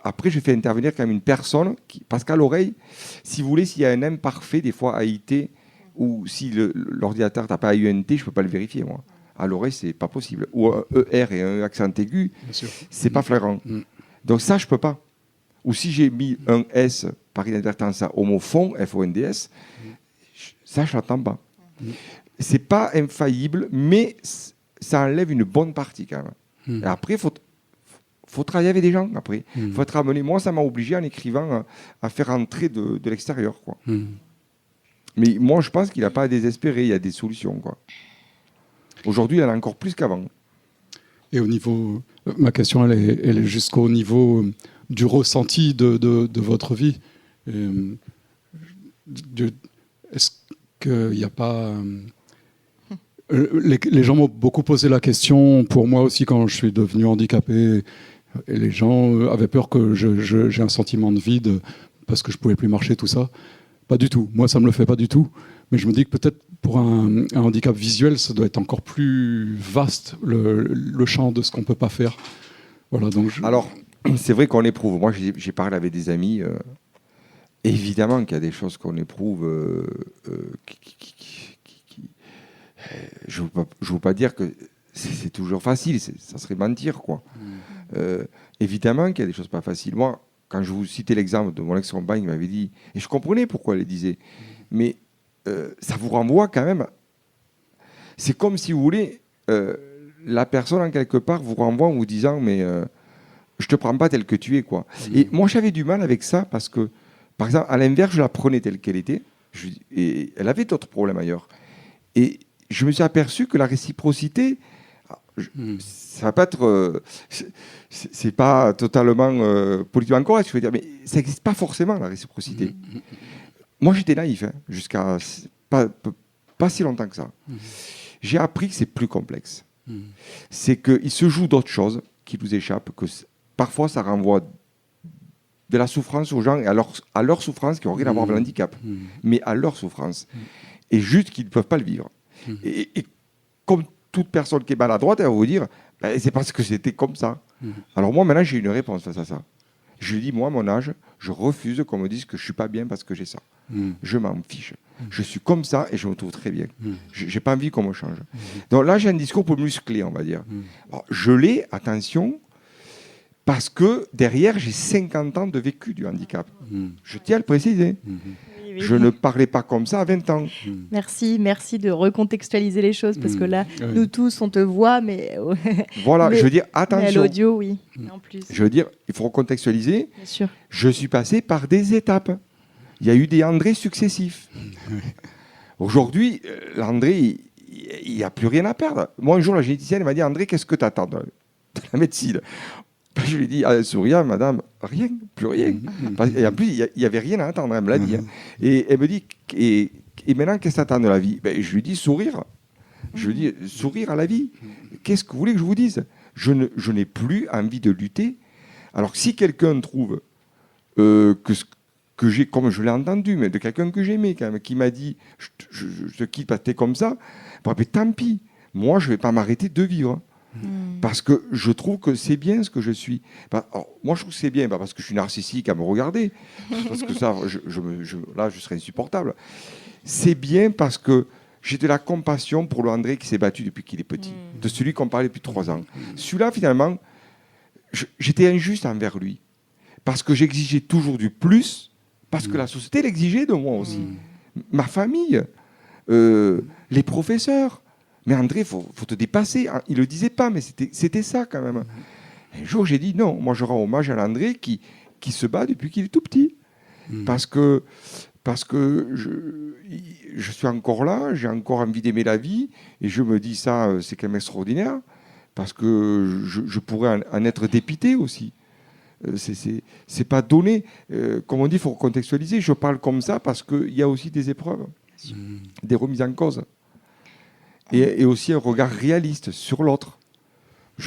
après, je fais intervenir quand même une personne, parce qu'à l'oreille, si vous voulez, s'il y a un imparfait, des fois AIT, ou si l'ordinateur n'a pas AUNT, je ne peux pas le vérifier, moi. À l'oreille, c'est pas possible. Ou un ER et un accent aigu, c'est pas flagrant. Donc ça, je peux pas. Ou si j'ai mis un S par inadvertance à homophone, FONDS, ça, je l'entends pas. C'est pas infaillible, mais ça enlève une bonne partie quand même. Et après, faut travailler avec des gens. Après, faut être amené. Moi, ça m'a obligé en écrivant à faire entrer de l'extérieur, quoi. Mais moi, je pense qu'il n'a pas à désespérer. Il y a des solutions, quoi. Aujourd'hui, il y en a encore plus qu'avant. Et au niveau, ma question, elle est jusqu'au niveau du ressenti de votre vie. Est-ce qu'il n'y a pas... Les gens m'ont beaucoup posé la question, pour moi aussi, quand je suis devenu handicapé. Et les gens avaient peur que j'ai un sentiment de vide parce que je ne pouvais plus marcher, tout ça. Pas du tout. Moi, ça ne me le fait pas du tout. Mais je me dis que peut-être pour un handicap visuel, ça doit être encore plus vaste, le champ de ce qu'on ne peut pas faire. Voilà, donc Alors, c'est vrai qu'on éprouve. Moi, j'ai parlé avec des amis. Évidemment qu'il y a des choses qu'on éprouve. Je ne veux pas dire que c'est toujours facile. Ça serait mentir, quoi. Évidemment qu'il y a des choses pas faciles. Moi, quand je vous citais l'exemple de mon ex-compagne, il m'avait dit, et je comprenais pourquoi elle le disait, mais ça vous renvoie quand même. C'est comme si vous voulez, la personne en quelque part vous renvoie en vous disant, mais je te prends pas tel que tu es, quoi. Et moi, j'avais du mal avec ça parce que, par exemple, à l'inverse, je la prenais telle qu'elle était, et elle avait d'autres problèmes ailleurs. Et je me suis aperçu que la réciprocité, ça va pas être, c'est pas totalement politiquement correct, je veux dire, mais ça n'existe pas forcément la réciprocité. Moi, j'étais naïf, hein, jusqu'à pas si longtemps que ça. J'ai appris que c'est plus complexe. C'est qu'il se joue d'autres choses qui nous échappent, que parfois ça renvoie de la souffrance aux gens et à leur souffrance qui n'ont rien à voir avec l'handicap, mais à leur souffrance. Et juste qu'ils ne peuvent pas le vivre. Et comme toute personne qui est maladroite, elle va vous dire, ben, c'est parce que c'était comme ça. Alors moi, maintenant, j'ai une réponse face à ça. Je lui dis, moi, à mon âge, je refuse qu'on me dise que je ne suis pas bien parce que j'ai ça. Je m'en fiche. Je suis comme ça et je me trouve très bien. Je n'ai pas envie qu'on me change. Donc là, j'ai un discours pour muscler, on va dire. Alors, je l'ai, attention, parce que derrière, j'ai 50 ans de vécu du handicap. Je tiens à le préciser. Je ne parlais pas comme ça à 20 ans. Merci de recontextualiser les choses, parce que là, Ouais. nous tous, on te voit, mais, Voilà, Mais- je veux dire, mais à attention. l'audio, oui. En plus, Je veux dire, il faut recontextualiser. bien sûr. Je suis passé par des étapes. Il y a eu des André successifs. Aujourd'hui, l'André, il n'y a plus rien à perdre. Moi, un jour, la généticienne m'a dit, André, qu'est-ce que tu attends de la médecine? Je lui ai dit, souriant, madame, rien, plus rien. Et en plus, il n'y avait rien à attendre, elle me l'a dit. Hein. Et elle me dit, et maintenant, qu'est-ce que tu attends de la vie? Je lui dis, sourire. Je lui dis, sourire à la vie. Qu'est-ce que vous voulez que je vous dise? Je n'ai plus envie de lutter. Alors, si quelqu'un trouve que j'ai, comme je l'ai entendu, mais de quelqu'un que j'aimais quand même, qui m'a dit, je te quitte parce que t'es comme ça, bon, mais tant pis. Moi, je ne vais pas m'arrêter de vivre. Parce que je trouve que c'est bien ce que je suis. Alors, moi, je trouve que c'est bien, pas parce que je suis narcissique à me regarder, parce que ça, là, je serais insupportable. C'est bien parce que j'ai de la compassion pour le André qui s'est battu depuis qu'il est petit, de celui qu'on parlait depuis 3 ans. Celui-là, finalement, j'étais injuste envers lui, parce que j'exigeais toujours du plus, parce que la société l'exigeait de moi aussi. Ma famille, les professeurs. Mais André, il faut te dépasser. Il ne le disait pas, mais c'était ça quand même. Un jour, j'ai dit non, moi je rends hommage à l'André qui se bat depuis qu'il est tout petit. Parce que je suis encore là, j'ai encore envie d'aimer la vie, et je me dis ça, c'est quand même extraordinaire, parce que je pourrais en être dépité aussi. C'est pas donné. Comme on dit, il faut contextualiser. Je parle comme ça parce qu'il y a aussi des épreuves, des remises en cause. Et aussi un regard réaliste sur l'autre.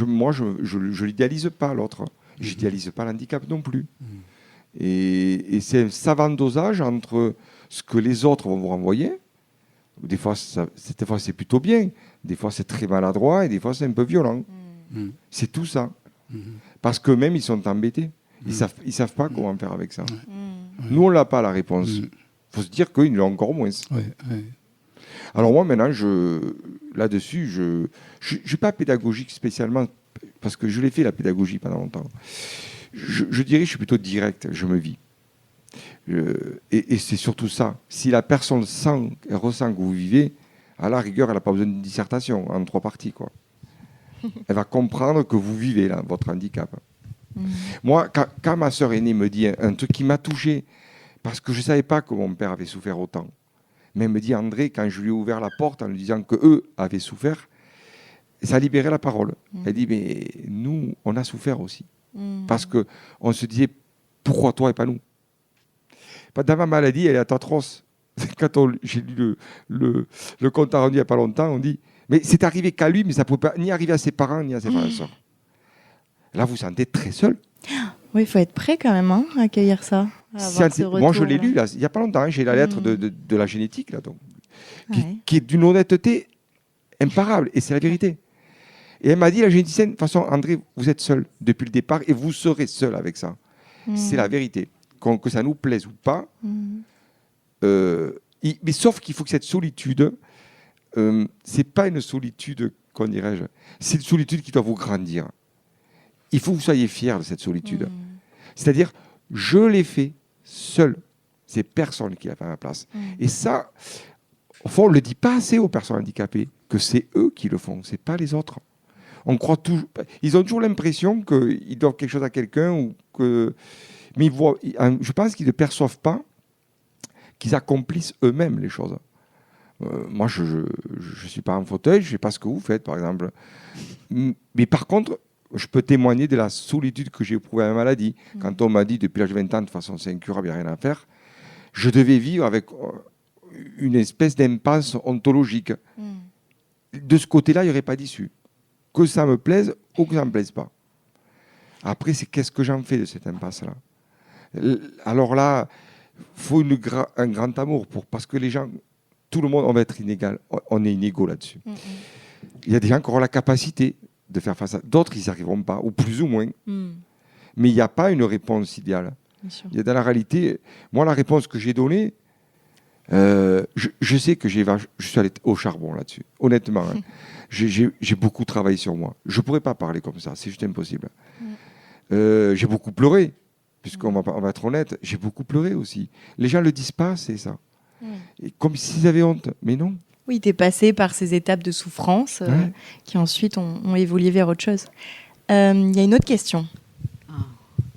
Moi, je l'idéalise pas, l'autre. Je n'idéalise pas l'handicap non plus. Et c'est un savant dosage entre ce que les autres vont vous renvoyer. Des fois, c'est plutôt bien. Des fois, c'est très maladroit. Et des fois, c'est un peu violent. C'est tout ça. Parce qu'eux-mêmes, ils sont embêtés. Ils savent pas comment faire avec ça. Nous, on n'a pas la réponse. Il faut se dire qu'ils l'ont encore moins. Alors moi, maintenant, là-dessus, je ne suis pas pédagogique spécialement, parce que je l'ai fait, la pédagogie, pendant longtemps. Je dirais que je suis plutôt direct, je me vis. Et c'est surtout ça. Si la personne sent et ressent que vous vivez, à la rigueur, elle n'a pas besoin d'une dissertation en 3 parties, quoi. Elle va comprendre que vous vivez là, votre handicap. Moi, quand ma sœur aînée me dit un truc qui m'a touché, parce que je ne savais pas que mon père avait souffert autant, mais elle me dit, André, quand je lui ai ouvert la porte en lui disant qu'eux avaient souffert, ça a libéré la parole. Elle dit, mais nous, on a souffert aussi. Parce qu'on se disait, pourquoi toi et pas nous? Dans ma maladie, elle est atroce. Quand j'ai lu le compte rendu il n'y a pas longtemps, on dit, mais c'est arrivé qu'à lui, mais ça ne pouvait pas ni arriver à ses parents, ni à ses frères et sœurs. Là, vous vous sentez très seul. Oui, il faut être prêt quand même à accueillir ça. Moi, je l'ai lu là, il n'y a pas longtemps. J'ai la lettre de la génétique, là, donc, qui est d'une honnêteté imparable. Et c'est la vérité. Et elle m'a dit, la généticienne, de toute façon, André, vous êtes seul depuis le départ et vous serez seul avec ça. C'est la vérité. Que ça nous plaise ou pas. Mais sauf qu'il faut que cette solitude, c'est pas une solitude, qu'on dirais-je, c'est une solitude qui doit vous grandir. Il faut que vous soyez fiers de cette solitude. C'est-à-dire, je l'ai fait seul. C'est personne qui l'a fait à ma place. Et ça, au fond, on ne le dit pas assez aux personnes handicapées, que c'est eux qui le font, c'est pas les autres. On croit toujours, ils ont toujours l'impression qu'ils doivent quelque chose à quelqu'un, mais je pense qu'ils ne perçoivent pas qu'ils accomplissent eux-mêmes les choses. Moi, je ne suis pas en fauteuil, je ne sais pas ce que vous faites, par exemple. Mais par contre, je peux témoigner de la solitude que j'ai éprouvée à la maladie. Quand on m'a dit, depuis l'âge de 20 ans, de toute façon, c'est incurable, il n'y a rien à faire, je devais vivre avec une espèce d'impasse ontologique. De ce côté-là, il n'y aurait pas d'issue. Que ça me plaise ou que ça ne me plaise pas. Après, c'est qu'est-ce que j'en fais de cette impasse-là? Alors là, il faut un grand amour, parce que les gens, tout le monde, on va être inégal. On est inégaux là-dessus. Il y a des gens qui auront la capacité de faire face à... D'autres, ils n'y arriveront pas, ou plus ou moins. Mais il n'y a pas une réponse idéale. Il y a dans la réalité... Moi, la réponse que j'ai donnée, je sais que je suis allé au charbon là-dessus. Honnêtement, hein. J'ai beaucoup travaillé sur moi. Je ne pourrais pas parler comme ça, c'est juste impossible. J'ai beaucoup pleuré. puisqu'on on va être honnête, j'ai beaucoup pleuré aussi. Les gens ne le disent pas, c'est ça. Et comme s'ils avaient honte, mais non. Oui, tu es passé par ces étapes de souffrance qui ensuite ont évolué vers autre chose. Il y a une autre question.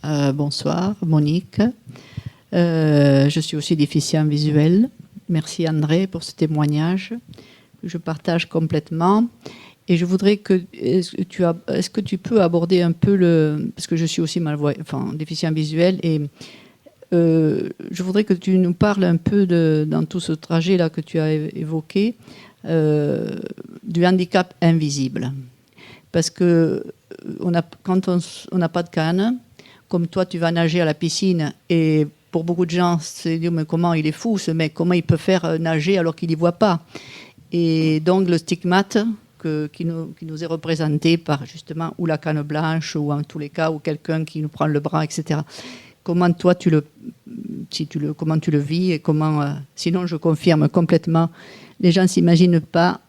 Bonsoir, Monique. Je suis aussi déficient visuel. Merci André pour ce témoignage. Je partage complètement. Et je voudrais que... Est-ce que tu peux aborder un peu parce que je suis aussi déficient visuel et je voudrais que tu nous parles un peu dans tout ce trajet-là que tu as évoqué, du handicap invisible. Parce que quand on n'a pas de canne, comme toi tu vas nager à la piscine et pour beaucoup de gens, c'est dire mais comment il est fou ce mec, comment il peut faire nager alors qu'il n'y voit pas. Et donc le stigmate qui nous est représenté par justement ou la canne blanche ou en tous les cas ou quelqu'un qui nous prend le bras, etc. Comment toi comment tu le vis et comment sinon je confirme complètement, les gens s'imaginent pas,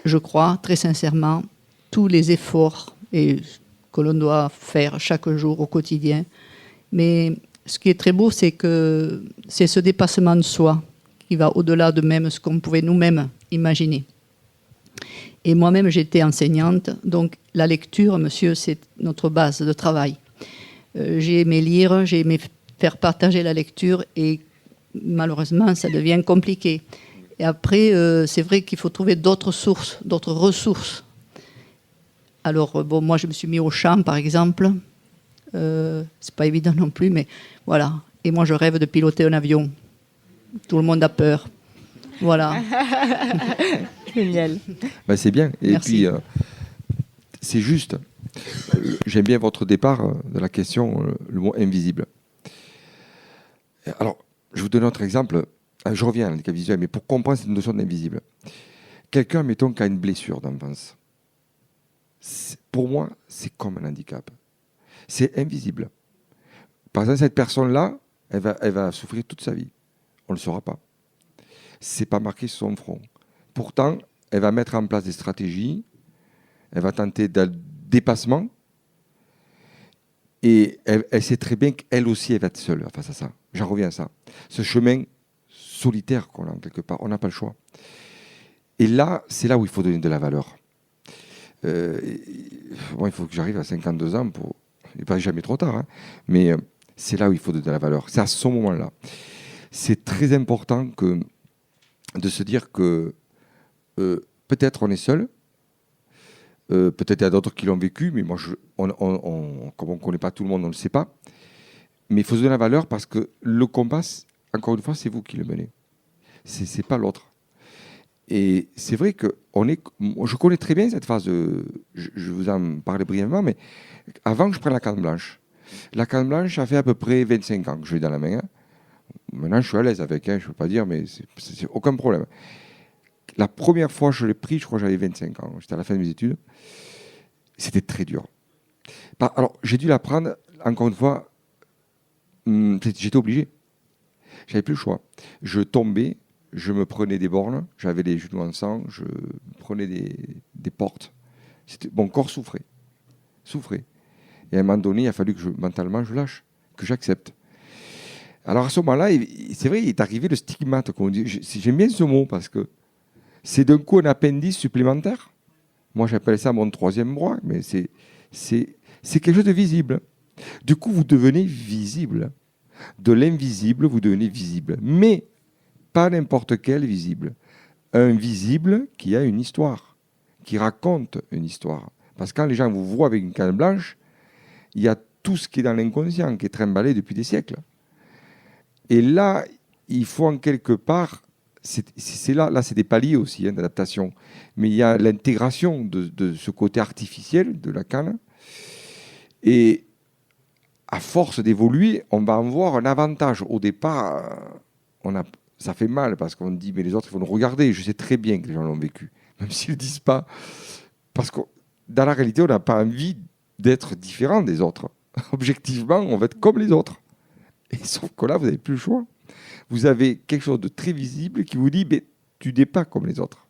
je crois très sincèrement, tous les efforts que l'on doit faire chaque jour au quotidien. Mais ce qui est très beau, c'est que c'est ce dépassement de soi qui va au-delà de même ce qu'on pouvait nous-mêmes imaginer. Et moi-même, j'étais enseignante, donc la lecture, monsieur, c'est notre base de travail. J'ai aimé lire, j'ai aimé faire partager la lecture et malheureusement, ça devient compliqué. Et après, c'est vrai qu'il faut trouver d'autres sources, d'autres ressources. Alors, moi, je me suis mis au chant, par exemple. C'est pas évident non plus, mais voilà. Et moi, je rêve de piloter un avion. Tout le monde a peur. Voilà. Génial. C'est bien. Et Merci. puis, c'est juste. J'aime bien votre départ de la question, le mot invisible. Alors, je vous donne un autre exemple. Je reviens à l'handicap visuel, mais pour comprendre cette notion d'invisible. Quelqu'un, mettons, qui a une blessure d'enfance. Pour moi, c'est comme un handicap. C'est invisible. Par exemple, cette personne-là, elle va souffrir toute sa vie. On ne le saura pas. C'est pas marqué sur son front. Pourtant, elle va mettre en place des stratégies, elle va tenter d'un dépassement, et elle sait très bien qu'elle aussi, elle va être seule face à ça. J'en reviens à ça. Ce chemin solitaire qu'on a quelque part, on n'a pas le choix. Et là, c'est là où il faut donner de la valeur. Il faut que j'arrive à 52 ans pour... Il n'est pas jamais trop tard, hein, mais c'est là où il faut donner de la valeur. C'est à ce moment-là. C'est très important de se dire que peut-être on est seul, peut-être il y a d'autres qui l'ont vécu, mais moi, comme on ne connaît pas tout le monde, on ne le sait pas. Mais il faut se donner la valeur parce que le combat, encore une fois, c'est vous qui le menez. C'est pas l'autre. Et c'est vrai que je connais très bien cette phase je vous en parlais brièvement, mais avant que je prenne la canne blanche. La canne blanche, ça fait à peu près 25 ans que je l'ai dans la main. Hein. Maintenant, je suis à l'aise avec, je ne peux pas dire, mais c'est aucun problème. La première fois que je l'ai pris, je crois que j'avais 25 ans. J'étais à la fin de mes études. C'était très dur. Alors, j'ai dû la prendre, encore une fois, j'étais obligé. J'avais plus le choix. Je tombais, je me prenais des bornes, j'avais les genoux en sang, je prenais des portes. Mon corps souffrait. Et à un moment donné, il a fallu que mentalement, je lâche, que j'accepte. Alors à ce moment-là, c'est vrai, il est arrivé le stigmate, comme on dit. J'aime bien ce mot parce que c'est d'un coup un appendice supplémentaire. Moi, j'appelle ça mon troisième bras, mais c'est quelque chose de visible. Du coup, vous devenez visible. De l'invisible, vous devenez visible. Mais pas n'importe quel visible. Un visible qui a une histoire, qui raconte une histoire. Parce que quand les gens vous voient avec une canne blanche, il y a tout ce qui est dans l'inconscient, qui est trimballé depuis des siècles. Et là, il faut en quelque part, c'est là c'est des paliers aussi d'adaptation, mais il y a l'intégration de ce côté artificiel de la canne. Et à force d'évoluer, on va en voir un avantage. Au départ, ça fait mal parce qu'on dit, mais les autres, il faut nous regarder. Je sais très bien que les gens l'ont vécu, même s'ils ne le disent pas. Parce que dans la réalité, on n'a pas envie d'être différent des autres. Objectivement, on va être comme les autres. Et sauf que là, vous n'avez plus le choix. Vous avez quelque chose de très visible qui vous dit, mais tu n'es pas comme les autres.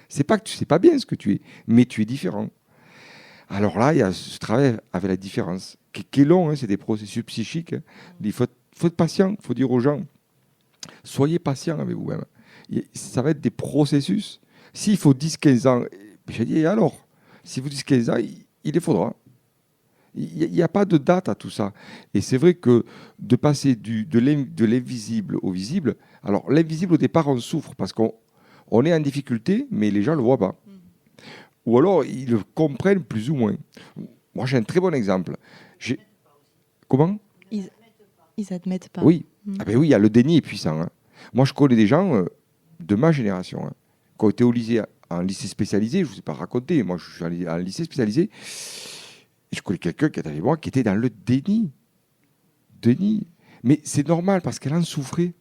C'est pas que tu ne sais pas bien ce que tu es, mais tu es différent. Alors là, il y a ce travail avec la différence. qui est long, hein, c'est des processus psychiques. Hein. Il faut être patient, il faut dire aux gens, soyez patient avec vous-même. Ça va être des processus. S'il faut 10-15 ans, j'ai dit, et alors, si vous dites 15 ans, il les faudra. Il n'y a pas de date à tout ça. Et c'est vrai que de passer de l'invisible au visible, alors l'invisible au départ on souffre parce qu'on est en difficulté, mais les gens ne le voient pas. Ou alors ils le comprennent plus ou moins. Moi j'ai un très bon exemple. Comment ? Ils admettent pas. Oui. Ah ben oui, il y a le déni est puissant. Hein. Moi je connais des gens de ma génération hein, qui ont été au lycée, en lycée spécialisé, je ne vous ai pas raconté, moi je suis allé en lycée spécialisé. Je connais quelqu'un qui est avec moi qui était dans le déni. Mais c'est normal parce qu'elle en souffrait.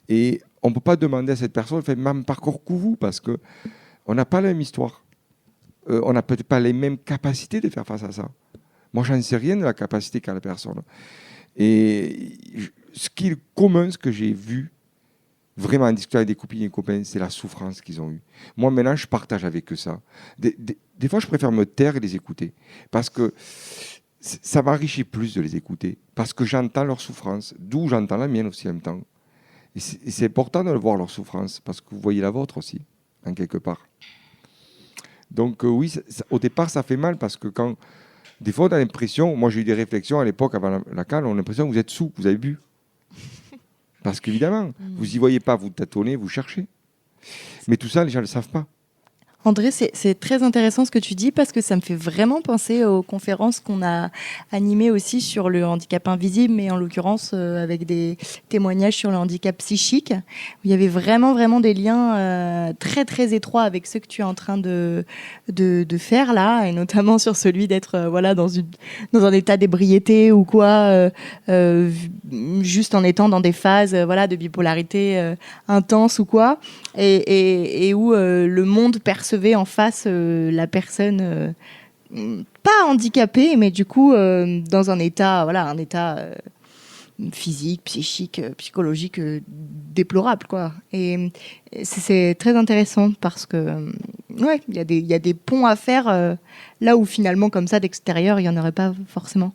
Et on ne peut pas demander à cette personne de faire le même parcours que vous parce qu'on n'a pas la même histoire. On n'a peut-être pas les mêmes capacités de faire face à ça. Moi, j'en sais rien de la capacité qu'a la personne. Et ce qui est commun, ce que j'ai vu, vraiment en discutant avec des copines et copains, c'est la souffrance qu'ils ont eue. Moi, maintenant, je partage avec eux ça. Des fois, je préfère me taire et les écouter. Parce que ça m'enrichit plus de les écouter. Parce que j'entends leur souffrance, d'où j'entends la mienne aussi en même temps. Et c'est important de voir leur souffrance, parce que vous voyez la vôtre aussi, en quelque part. Donc oui, au départ, ça fait mal, parce que quand... Des fois, on a l'impression... Moi, j'ai eu des réflexions à l'époque, avant la CAN, on a l'impression que vous êtes sous, que vous avez bu. Parce qu'évidemment, vous n'y voyez pas, vous tâtonnez, vous cherchez. Mais tout ça, les gens ne le savent pas. André, c'est très intéressant ce que tu dis parce que ça me fait vraiment penser aux conférences qu'on a animées aussi sur le handicap invisible, mais en l'occurrence avec des témoignages sur le handicap psychique, où il y avait vraiment des liens très très étroits avec ceux que tu es en train de faire là, et notamment sur celui d'être voilà dans un état d'ébriété ou quoi, juste en étant dans des phases voilà de bipolarité intense ou quoi, et où le monde perçoit en face la personne pas handicapée, mais du coup dans un état physique, psychique, psychologique déplorable, quoi. Et c'est très intéressant parce que ouais, il y a des ponts à faire là où finalement comme ça d'extérieur il y en aurait pas forcément.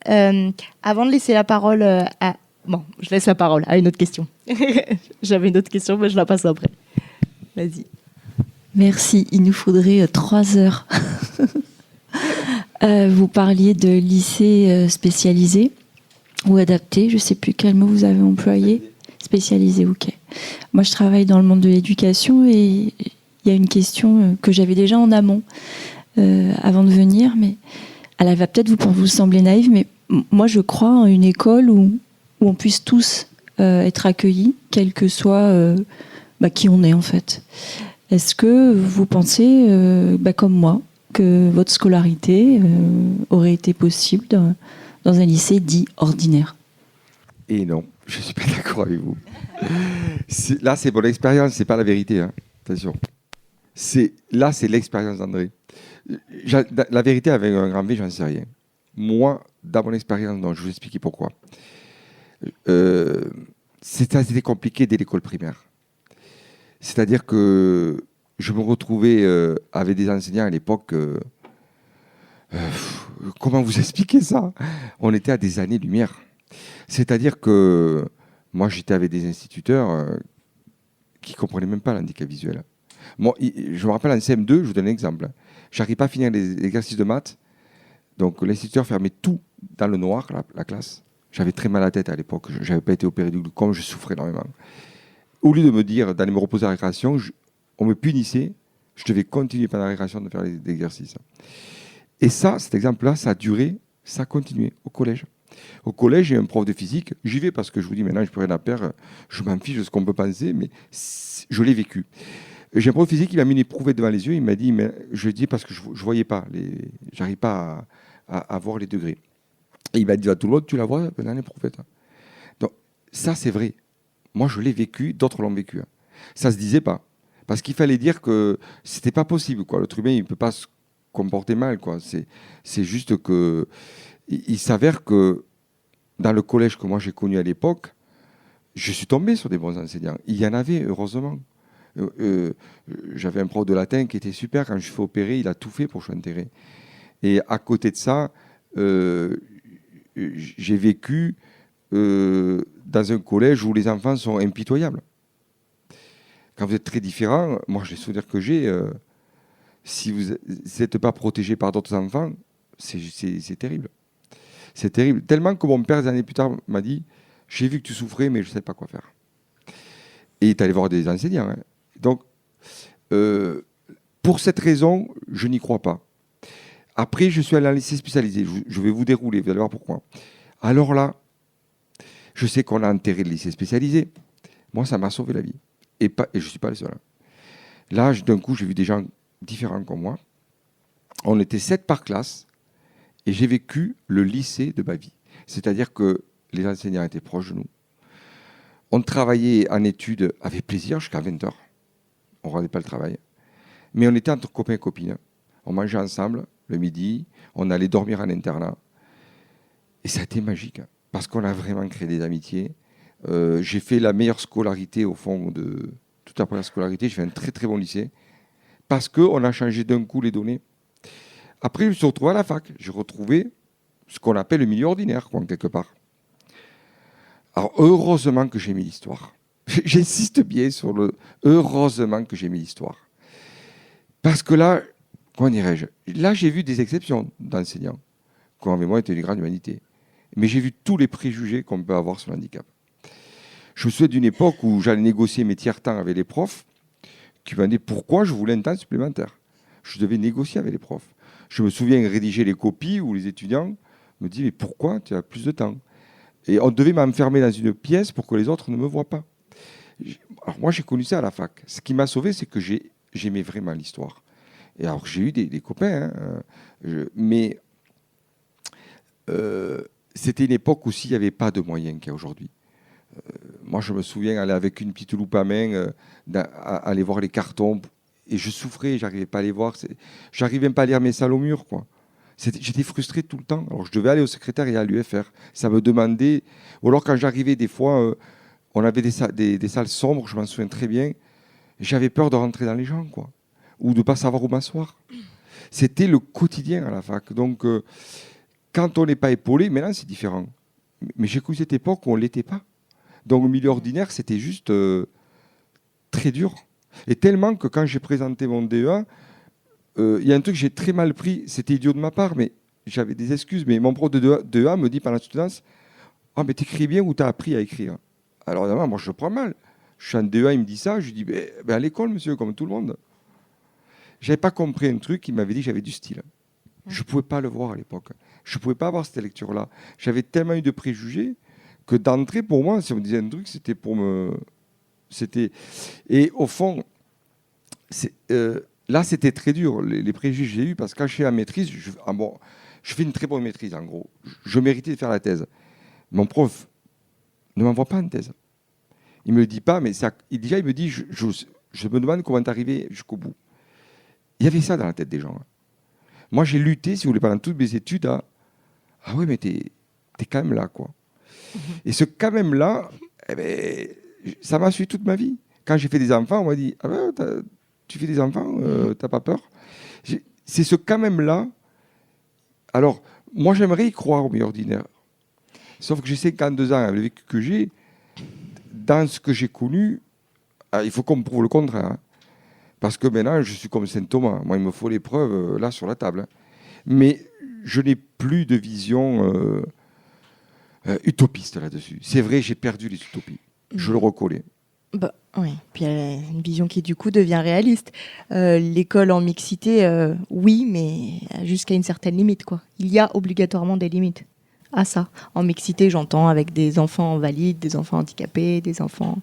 Avant de laisser la parole à je laisse la parole à une autre question. J'avais une autre question, mais je la passe après. Vas-y. Merci, il nous faudrait 3 heures. Vous parliez de lycée spécialisé ou adapté, je ne sais plus quel mot vous avez employé. Spécialisé, ok. Moi, je travaille dans le monde de l'éducation et il y a une question que j'avais déjà en amont avant de venir, mais elle va peut-être vous sembler naïve, mais moi, je crois en une école où on puisse tous être accueillis, quel que soit qui on est en fait. Est-ce que vous pensez, comme moi, que votre scolarité aurait été possible dans un lycée dit ordinaire ? Et non, je ne suis pas d'accord avec vous. Là, c'est mon expérience, ce n'est pas la vérité. Hein. Attention. Là, c'est l'expérience d'André. La vérité avec un grand V, j'en sais rien. Moi, dans mon expérience, non, je vais vous expliquer pourquoi. C'était compliqué dès l'école primaire. C'est-à-dire que je me retrouvais avec des enseignants à l'époque. Comment vous expliquer ça ? On était à des années-lumière. C'est-à-dire que moi, j'étais avec des instituteurs qui ne comprenaient même pas l'handicap visuel. Moi, je me rappelle en CM2, je vous donne un exemple. Je n'arrivais pas à finir les exercices de maths. Donc, l'instituteur fermait tout dans le noir, la classe. J'avais très mal à la tête à l'époque. Je n'avais pas été opéré du glaucome, je souffrais énormément. Au lieu de me dire d'aller me reposer à la récréation, on me punissait. Je devais continuer pendant la récréation de faire les exercices. Et ça, cet exemple-là, ça a duré, ça a continué au collège. Au collège, j'ai un prof de physique. J'y vais parce que je vous dis, maintenant, je peux rien à perdre. Je m'en fiche de ce qu'on peut penser, mais je l'ai vécu. J'ai un prof de physique qui m'a mis une éprouvette devant les yeux. Il m'a dit, mais je dis parce que je ne voyais pas, j'arrive pas à voir les degrés. Et il m'a dit à tout le monde, tu la vois, dans l'éprouvette. Donc, ça, c'est vrai. Moi, je l'ai vécu, d'autres l'ont vécu. Ça ne se disait pas. Parce qu'il fallait dire que ce n'était pas possible. Quoi. L'être humain, il ne peut pas se comporter mal. Quoi. C'est juste que... Il s'avère que dans le collège que moi j'ai connu à l'époque, je suis tombé sur des bons enseignants. Il y en avait, heureusement. J'avais un prof de latin qui était super. Quand je suis fait opérer, il a tout fait pour que je sois intégré. Et à côté de ça, j'ai vécu dans un collège où les enfants sont impitoyables. Quand vous êtes très différents, moi, les souvenirs que j'ai, si vous n'êtes pas protégé par d'autres enfants, c'est terrible. C'est terrible. Tellement que mon père, des années plus tard, m'a dit « J'ai vu que tu souffrais, mais je ne sais pas quoi faire. » Et il est allé voir des enseignants. Hein. Donc, pour cette raison, je n'y crois pas. Après, je suis allé en lycée spécialisé. Je vais vous dérouler, vous allez voir pourquoi. Alors là, je sais qu'on a enterré le lycée spécialisé. Moi, ça m'a sauvé la vie. Et je ne suis pas le seul. Là, d'un coup, j'ai vu des gens différents comme moi. On était 7 par classe et j'ai vécu le lycée de ma vie. C'est-à-dire que les enseignants étaient proches de nous. On travaillait en études avec plaisir jusqu'à 20h. On ne rendait pas le travail. Mais on était entre copains et copines. On mangeait ensemble le midi. On allait dormir en internat. Et ça a été magique parce qu'on a vraiment créé des amitiés. J'ai fait la meilleure scolarité au fond de toute la première scolarité. J'ai fait un très très bon lycée parce qu'on a changé d'un coup les données. Après, je me suis retrouvé à la fac. J'ai retrouvé ce qu'on appelle le milieu ordinaire, quoi, quelque part. Alors, heureusement que j'ai mis l'histoire. J'insiste bien sur le heureusement que j'ai mis l'histoire. Parce que là, comment dirais-je, là, j'ai vu des exceptions d'enseignants qui, avec moi, étaient une grande humanité. Mais j'ai vu tous les préjugés qu'on peut avoir sur le handicap. Je me souviens d'une époque où j'allais négocier mes tiers-temps avec les profs qui me demandaient pourquoi je voulais un temps supplémentaire. Je devais négocier avec les profs. Je me souviens rédiger les copies où les étudiants me disaient « mais pourquoi tu as plus de temps ?» Et on devait m'enfermer dans une pièce pour que les autres ne me voient pas. Alors moi, j'ai connu ça à la fac. Ce qui m'a sauvé, c'est que j'aimais vraiment l'histoire. Et alors, j'ai eu des copains, hein, mais c'était une époque où il n'y avait pas de moyens qu'il y a aujourd'hui. Moi, je me souviens aller avec une petite loupe à main, aller voir les cartons, et je souffrais, j'arrivais pas à les voir. J'arrivais même pas à lire mes salles au mur, quoi. J'étais frustré tout le temps. Alors, je devais aller au secrétariat à l'UFR. Ça me demandait... Ou alors, quand j'arrivais, des fois, on avait des salles sombres, je m'en souviens très bien. J'avais peur de rentrer dans les gens, quoi. Ou de ne pas savoir où m'asseoir. C'était le quotidien à la fac. Donc, quand on n'est pas épaulé, maintenant, c'est différent. Mais j'ai connu cette époque où on ne l'était pas. Donc, le milieu ordinaire, c'était juste très dur. Et tellement que quand j'ai présenté mon DEA, il y a un truc que j'ai très mal pris, c'était idiot de ma part, mais j'avais des excuses. Mais mon prof de DEA me dit pendant la soutenance, « Ah, mais t'écris bien ou t'as appris à écrire ?» Alors, évidemment, moi, je le prends mal. Je suis en DEA, il me dit ça, je lui dis, « à l'école, monsieur, comme tout le monde. » Je n'avais pas compris un truc, il m'avait dit que j'avais du style. Je ne pouvais pas le voir à l'époque. Je ne pouvais pas avoir cette lecture-là. J'avais tellement eu de préjugés que d'entrée, pour moi, si on me disait un truc, c'était pour me... Et au fond, là, c'était très dur, les préjugés que j'ai eus, parce que quand je fais la maîtrise, je fais une très bonne maîtrise, en gros. Je méritais de faire la thèse. Mon prof ne m'envoie pas en thèse. Il ne me le dit pas, mais il me dit, je me demande comment t'arriver jusqu'au bout. Il y avait ça dans la tête des gens. Moi, j'ai lutté, si vous voulez, pendant toutes mes études, à « Ah oui, mais t'es quand même là, quoi. » Et ce « quand même là », eh ben, ça m'a suivi toute ma vie. Quand j'ai fait des enfants, on m'a dit « Ah ben, tu fais des enfants, t'as pas peur ?» C'est ce « quand même là ». Alors, moi, j'aimerais y croire au milieu ordinaire. Sauf que j'ai 52 ans, avec le vécu que j'ai, dans ce que j'ai connu, il faut qu'on me prouve le contraire. Hein. Parce que maintenant, je suis comme Saint Thomas. Moi, il me faut les preuves là sur la table. Hein. Mais je n'ai plus de vision utopiste là-dessus. C'est vrai, j'ai perdu les utopies. Je le reconnais. Bah, oui, puis une vision qui du coup devient réaliste. L'école en mixité, oui, mais jusqu'à une certaine limite, quoi. Il y a obligatoirement des limites à ça. En mixité, j'entends avec des enfants valides, des enfants handicapés, des enfants...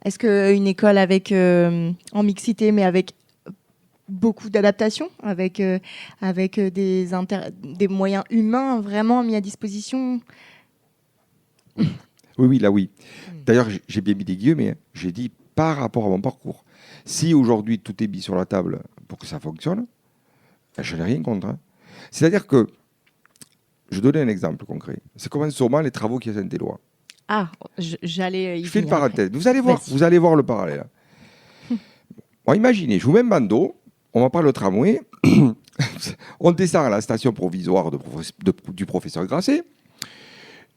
Est-ce qu'une école avec en mixité, mais avec beaucoup d'adaptation, avec des moyens humains vraiment mis à disposition? Oui, là, oui. D'ailleurs, j'ai bien mis des guillemets. J'ai dit par rapport à mon parcours. Si aujourd'hui tout est mis sur la table pour que ça fonctionne, je n'ai rien contre. Hein. C'est-à-dire que, je vais donner un exemple concret. C'est comme en ce moment les travaux qui sont des lois. Ah, j'allais y Je fais une venir parenthèse. après. Vous allez voir le parallèle. Bon, imaginez, je vous mets un bandeau, on va parler le tramway, On descend à la station provisoire du professeur Grasset.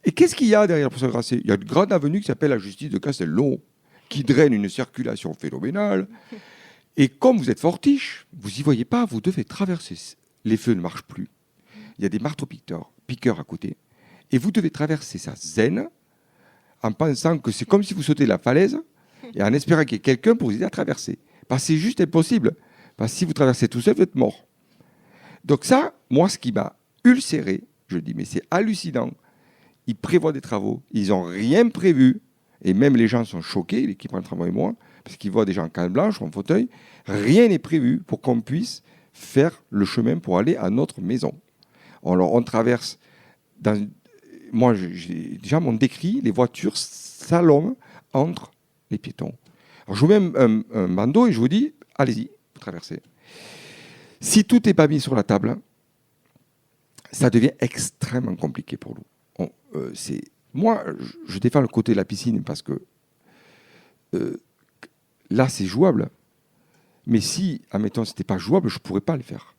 Et qu'est-ce qu'il y a derrière le professeur Grasset? Il y a une grande avenue qui s'appelle la Justice de Castelnau, qui draine une circulation phénoménale. Et comme vous êtes fortiche, vous n'y voyez pas, vous devez traverser. Les feux ne marchent plus. Il y a des marteaux-piqueurs à côté. Et vous devez traverser ça zen, en pensant que c'est comme si vous sautez la falaise, et en espérant qu'il y ait quelqu'un pour vous aider à traverser. Parce que c'est juste impossible. Parce que si vous traversez tout seul, vous êtes mort. Donc ça, moi, ce qui m'a ulcéré, je dis, mais c'est hallucinant. Ils prévoient des travaux, ils n'ont rien prévu, et même les gens sont choqués, l'équipe de travail et moi, parce qu'ils voient des gens en canne blanche ou en fauteuil. Rien n'est prévu pour qu'on puisse faire le chemin pour aller à notre maison. Alors, on traverse... Moi, déjà, on décrit les voitures salomment entre les piétons. Alors, je vous mets un bandeau et je vous dis, allez-y, vous traversez. Si tout n'est pas mis sur la table, ça devient extrêmement compliqué pour nous. Moi, je défends le côté de la piscine parce que là, c'est jouable. Mais si, admettons, ce n'était pas jouable, je ne pourrais pas le faire.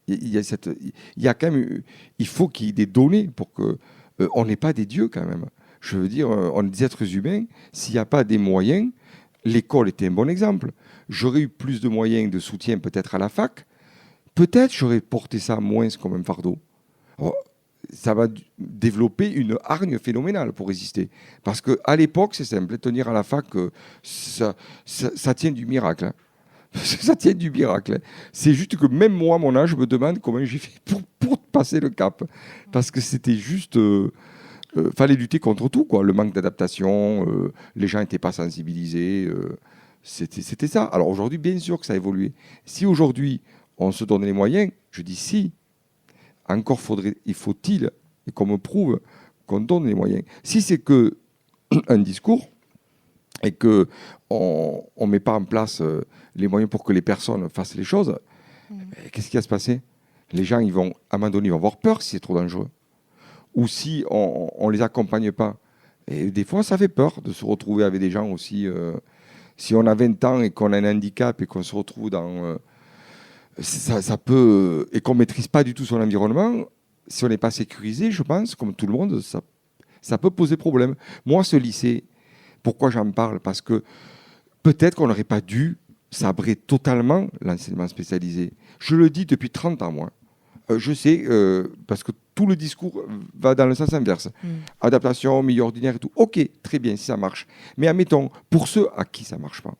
Il y a quand même, il faut qu'il y ait des données pour qu'on n'ait pas des dieux quand même. Je veux dire, on est des êtres humains. S'il n'y a pas des moyens, l'école était un bon exemple. J'aurais eu plus de moyens de soutien peut-être à la fac. Peut-être j'aurais porté ça moins comme un fardeau. Alors, ça va développer une hargne phénoménale pour résister. Parce qu'à l'époque, c'est simple, tenir à la fac, ça tient du miracle. Hein. Ça tient du miracle. C'est juste que même moi, à mon âge, je me demande comment j'ai fait pour passer le cap. Parce que c'était juste... fallait lutter contre tout, quoi. Le manque d'adaptation, les gens n'étaient pas sensibilisés. C'était ça. Alors aujourd'hui, bien sûr que ça a évolué. Si aujourd'hui, on se donne les moyens, je dis si, encore faut-il, et qu'on me prouve qu'on donne les moyens. Si c'est que un discours et qu'on ne met pas en place les moyens pour que les personnes fassent les choses, qu'est-ce qui va se passer? Les gens, à un moment donné, ils vont avoir peur si c'est trop dangereux. Ou si on ne les accompagne pas. Et des fois, ça fait peur de se retrouver avec des gens aussi. Si on a 20 ans et qu'on a un handicap et qu'on se retrouve dans... ça peut... et qu'on ne maîtrise pas du tout son environnement, si on n'est pas sécurisé, je pense, comme tout le monde, ça peut poser problème. Moi, ce lycée, pourquoi j'en parle? Parce que peut-être qu'on n'aurait pas dû sabrer totalement l'enseignement spécialisé. Je le dis depuis 30 ans, moi. Je sais, parce que tout le discours va dans le sens inverse. Adaptation, milieu ordinaire et tout. Ok, très bien, si ça marche. Mais admettons, pour ceux à qui ça ne marche pas,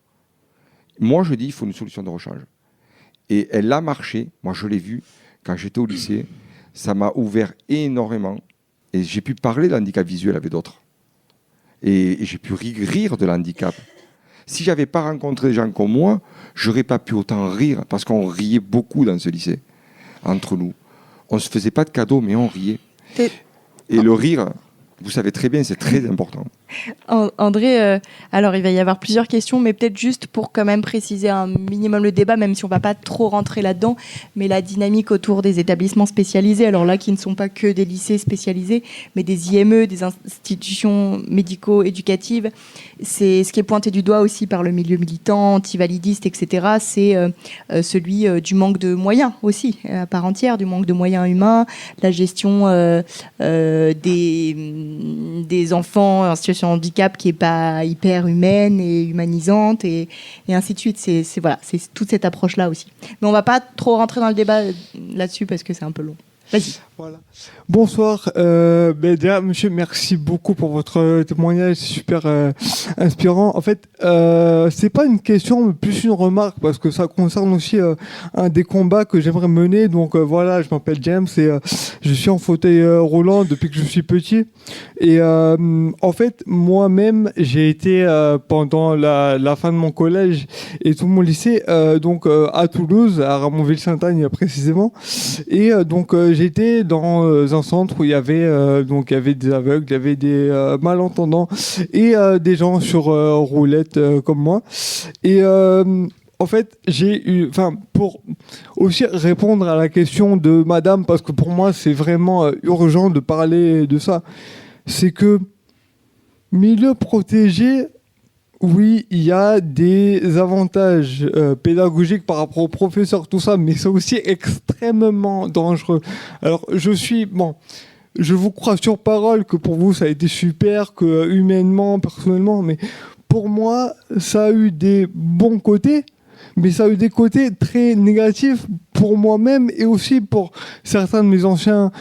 moi je dis il faut une solution de rechange. Et elle a marché, moi je l'ai vu quand j'étais au lycée, ça m'a ouvert énormément. Et j'ai pu parler de l'handicap visuel avec d'autres. Et j'ai pu rire de l'handicap. Si je n'avais pas rencontré des gens comme moi, je n'aurais pas pu autant rire, parce qu'on riait beaucoup dans ce lycée, entre nous. On ne se faisait pas de cadeaux, mais on riait. Et le rire, vous savez très bien, c'est très important. André, alors il va y avoir plusieurs questions, mais peut-être juste pour quand même préciser un minimum le débat, même si on ne va pas trop rentrer là-dedans, mais la dynamique autour des établissements spécialisés, alors là qui ne sont pas que des lycées spécialisés, mais des IME, des institutions médico-éducatives, c'est ce qui est pointé du doigt aussi par le milieu militant, antivalidiste, etc., c'est celui du manque de moyens aussi, à part entière, du manque de moyens humains, la gestion des enfants en situation de handicap qui n'est pas hyper humaine et humanisante et ainsi de suite. C'est toute cette approche-là aussi. Mais on ne va pas trop rentrer dans le débat là-dessus parce que c'est un peu long. Vas-y. Voilà. Bonsoir. Déjà, monsieur, merci beaucoup pour votre témoignage, c'est super inspirant. En fait, c'est pas une question, mais plus une remarque, parce que ça concerne aussi un des combats que j'aimerais mener. Donc voilà, je m'appelle James et je suis en fauteuil roulant depuis que je suis petit. Et en fait, moi-même, j'ai été pendant la fin de mon collège et tout mon lycée, donc à Toulouse, à Ramonville-Saint-Agne précisément. Et donc j'ai été dans un centre où il y avait des aveugles, il y avait des malentendants et des gens sur roulette comme moi. Et en fait, pour aussi répondre à la question de madame, parce que pour moi c'est vraiment urgent de parler de ça, c'est que milieu protégé, oui, il y a des avantages pédagogiques par rapport aux professeurs, tout ça, mais c'est aussi extrêmement dangereux. Alors, je vous crois sur parole que pour vous, ça a été super, que humainement, personnellement, mais pour moi, ça a eu des bons côtés, mais ça a eu des côtés très négatifs pour moi-même et aussi pour certains de mes anciens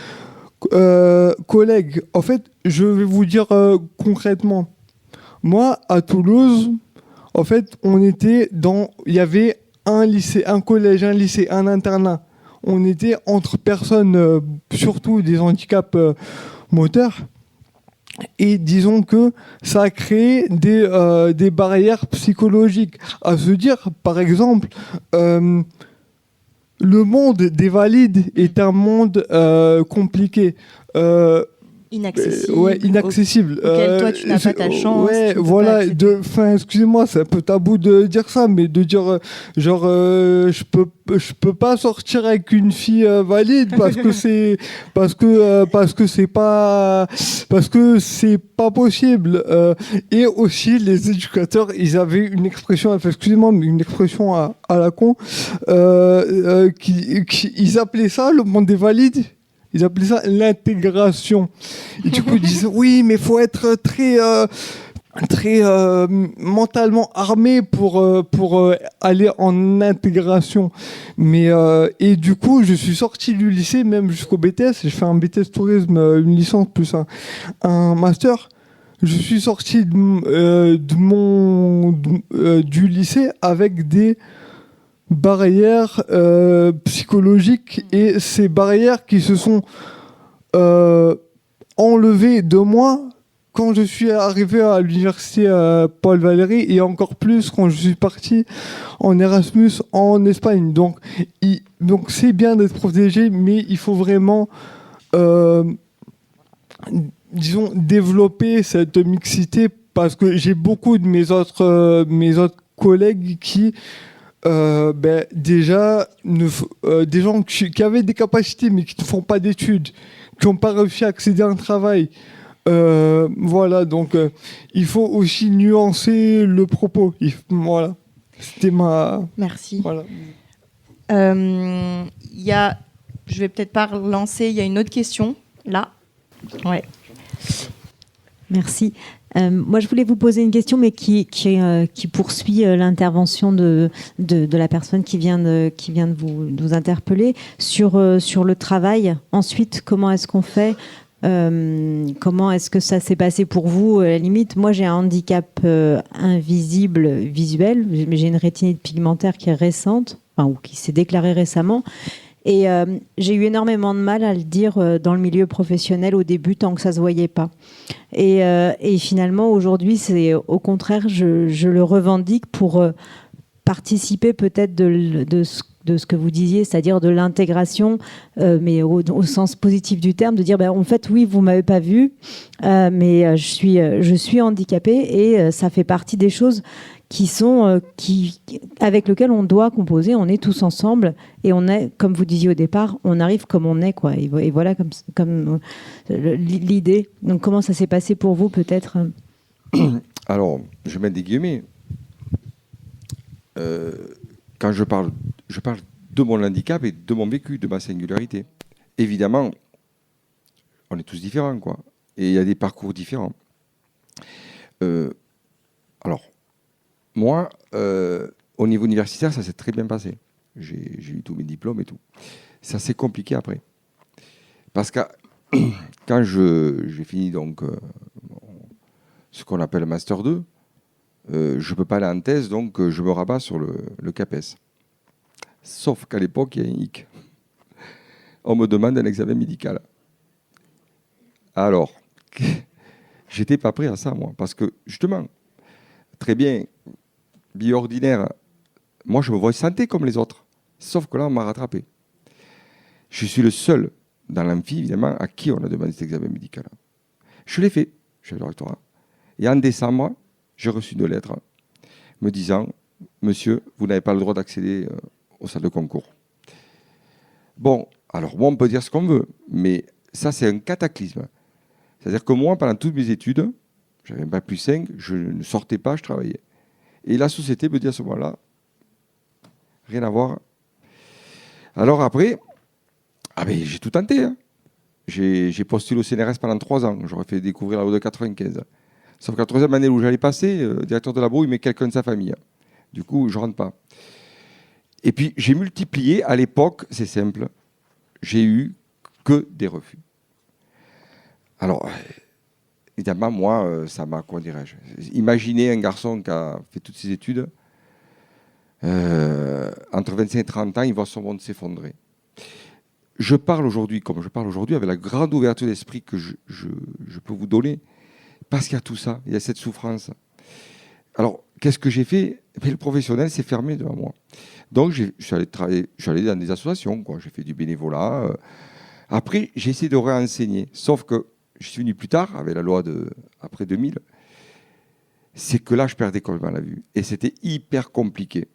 collègues. En fait, je vais vous dire concrètement. Moi, à Toulouse, en fait, il y avait un lycée, un collège, un lycée, un internat. On était entre personnes, surtout des handicaps moteurs. Et disons que ça a créé des barrières psychologiques. À se dire, par exemple, le monde des valides est un monde compliqué. Inaccessible. Auquel toi, tu n'as pas ta chance. Ouais, voilà. Excusez-moi, c'est un peu tabou de dire ça, mais de dire je peux pas sortir avec une fille valide parce que c'est pas possible. Et aussi, les éducateurs, ils avaient une expression, excusez-moi, mais une expression à la con, ils appelaient ça le monde des valides. Ils appelaient ça l'intégration. Et du coup, ils disaient oui, mais il faut être très mentalement armé pour aller en intégration. Et du coup, je suis sorti du lycée, même jusqu'au BTS. J'ai fait un BTS tourisme, une licence plus un master. Je suis sorti du lycée avec des barrières psychologiques, et ces barrières qui se sont enlevées de moi quand je suis arrivé à l'université Paul Valéry, et encore plus quand je suis parti en Erasmus en Espagne. Donc c'est bien d'être protégé, mais il faut vraiment disons développer cette mixité, parce que j'ai beaucoup de mes autres collègues qui déjà des gens qui avaient des capacités mais qui ne font pas d'études, qui n'ont pas réussi à accéder à un travail. Voilà, donc il faut aussi nuancer le propos. Voilà, c'était ma... Merci. Voilà. Je vais peut-être pas relancer, il y a une autre question, là. Ouais. Merci. Moi, je voulais vous poser une question, mais qui poursuit l'intervention de la personne qui vient de vous interpeller sur le travail. Ensuite, comment est-ce qu'on fait ? Comment est-ce que ça s'est passé pour vous ? À la limite, moi, j'ai un handicap invisible visuel, mais j'ai une rétinite pigmentaire qui est récente, ou qui s'est déclarée récemment. Et j'ai eu énormément de mal à le dire dans le milieu professionnel au début, tant que ça ne se voyait pas. Et finalement, aujourd'hui, c'est au contraire, je le revendique pour participer peut-être de ce que vous disiez, c'est-à-dire de l'intégration, mais au sens positif du terme, de dire, en fait, oui, vous ne m'avez pas vu, mais je suis handicapée, et ça fait partie des choses avec lesquelles on doit composer. On est tous ensemble, et on est, comme vous disiez au départ, on arrive comme on est, quoi. Et voilà comme l'idée. Donc, comment ça s'est passé pour vous, peut-être ? Alors, je mets des guillemets. Quand je parle de mon handicap et de mon vécu, de ma singularité. Évidemment, on est tous différents, quoi. Et il y a des parcours différents. Alors, moi, au niveau universitaire, ça s'est très bien passé. J'ai eu tous mes diplômes et tout. Ça s'est compliqué après. Parce que quand j'ai fini donc ce qu'on appelle Master 2, je ne peux pas aller en thèse, donc je me rabats sur le CAPES. Sauf qu'à l'époque, il y a un hic. On me demande un examen médical. Alors, j'étais pas prêt à ça, moi. Parce que, justement, très bien, vie ordinaire, moi, je me vois santé comme les autres. Sauf que là, on m'a rattrapé. Je suis le seul dans l'amphi, évidemment, à qui on a demandé cet examen médical. Je l'ai fait. Je suis allé au rectorat. Et en décembre, j'ai reçu une lettre me disant « Monsieur, vous n'avez pas le droit d'accéder aux salles de concours. » Bon, alors moi, on peut dire ce qu'on veut, mais ça, c'est un cataclysme. C'est-à-dire que moi, pendant toutes mes études, j'avais un bac+5, je ne sortais pas, je travaillais. Et la société me dit à ce moment-là, rien à voir. Alors après, j'ai tout tenté. Hein. J'ai postulé au CNRS pendant 3 ans. J'aurais fait découvrir la loi de 95. Sauf qu'à la 3e année où j'allais passer, le directeur de labo, il met quelqu'un de sa famille. Du coup, je ne rentre pas. Et puis, j'ai multiplié. À l'époque, c'est simple. J'ai eu que des refus. Alors, évidemment, moi, ça m'a, comment dirais-je, imaginez un garçon qui a fait toutes ses études, entre 25 et 30 ans, il voit son monde s'effondrer. Je parle aujourd'hui, comme je parle aujourd'hui, avec la grande ouverture d'esprit que je peux vous donner, parce qu'il y a tout ça, il y a cette souffrance. Alors, qu'est-ce que j'ai fait? Le professionnel s'est fermé devant moi. Donc, je suis allé travailler, je suis allé dans des associations, quoi. J'ai fait du bénévolat. Après, j'ai essayé de réenseigner, sauf que je suis venu plus tard, avec la loi après 2000, c'est que là, je perdais complètement la vue. Et c'était hyper compliqué.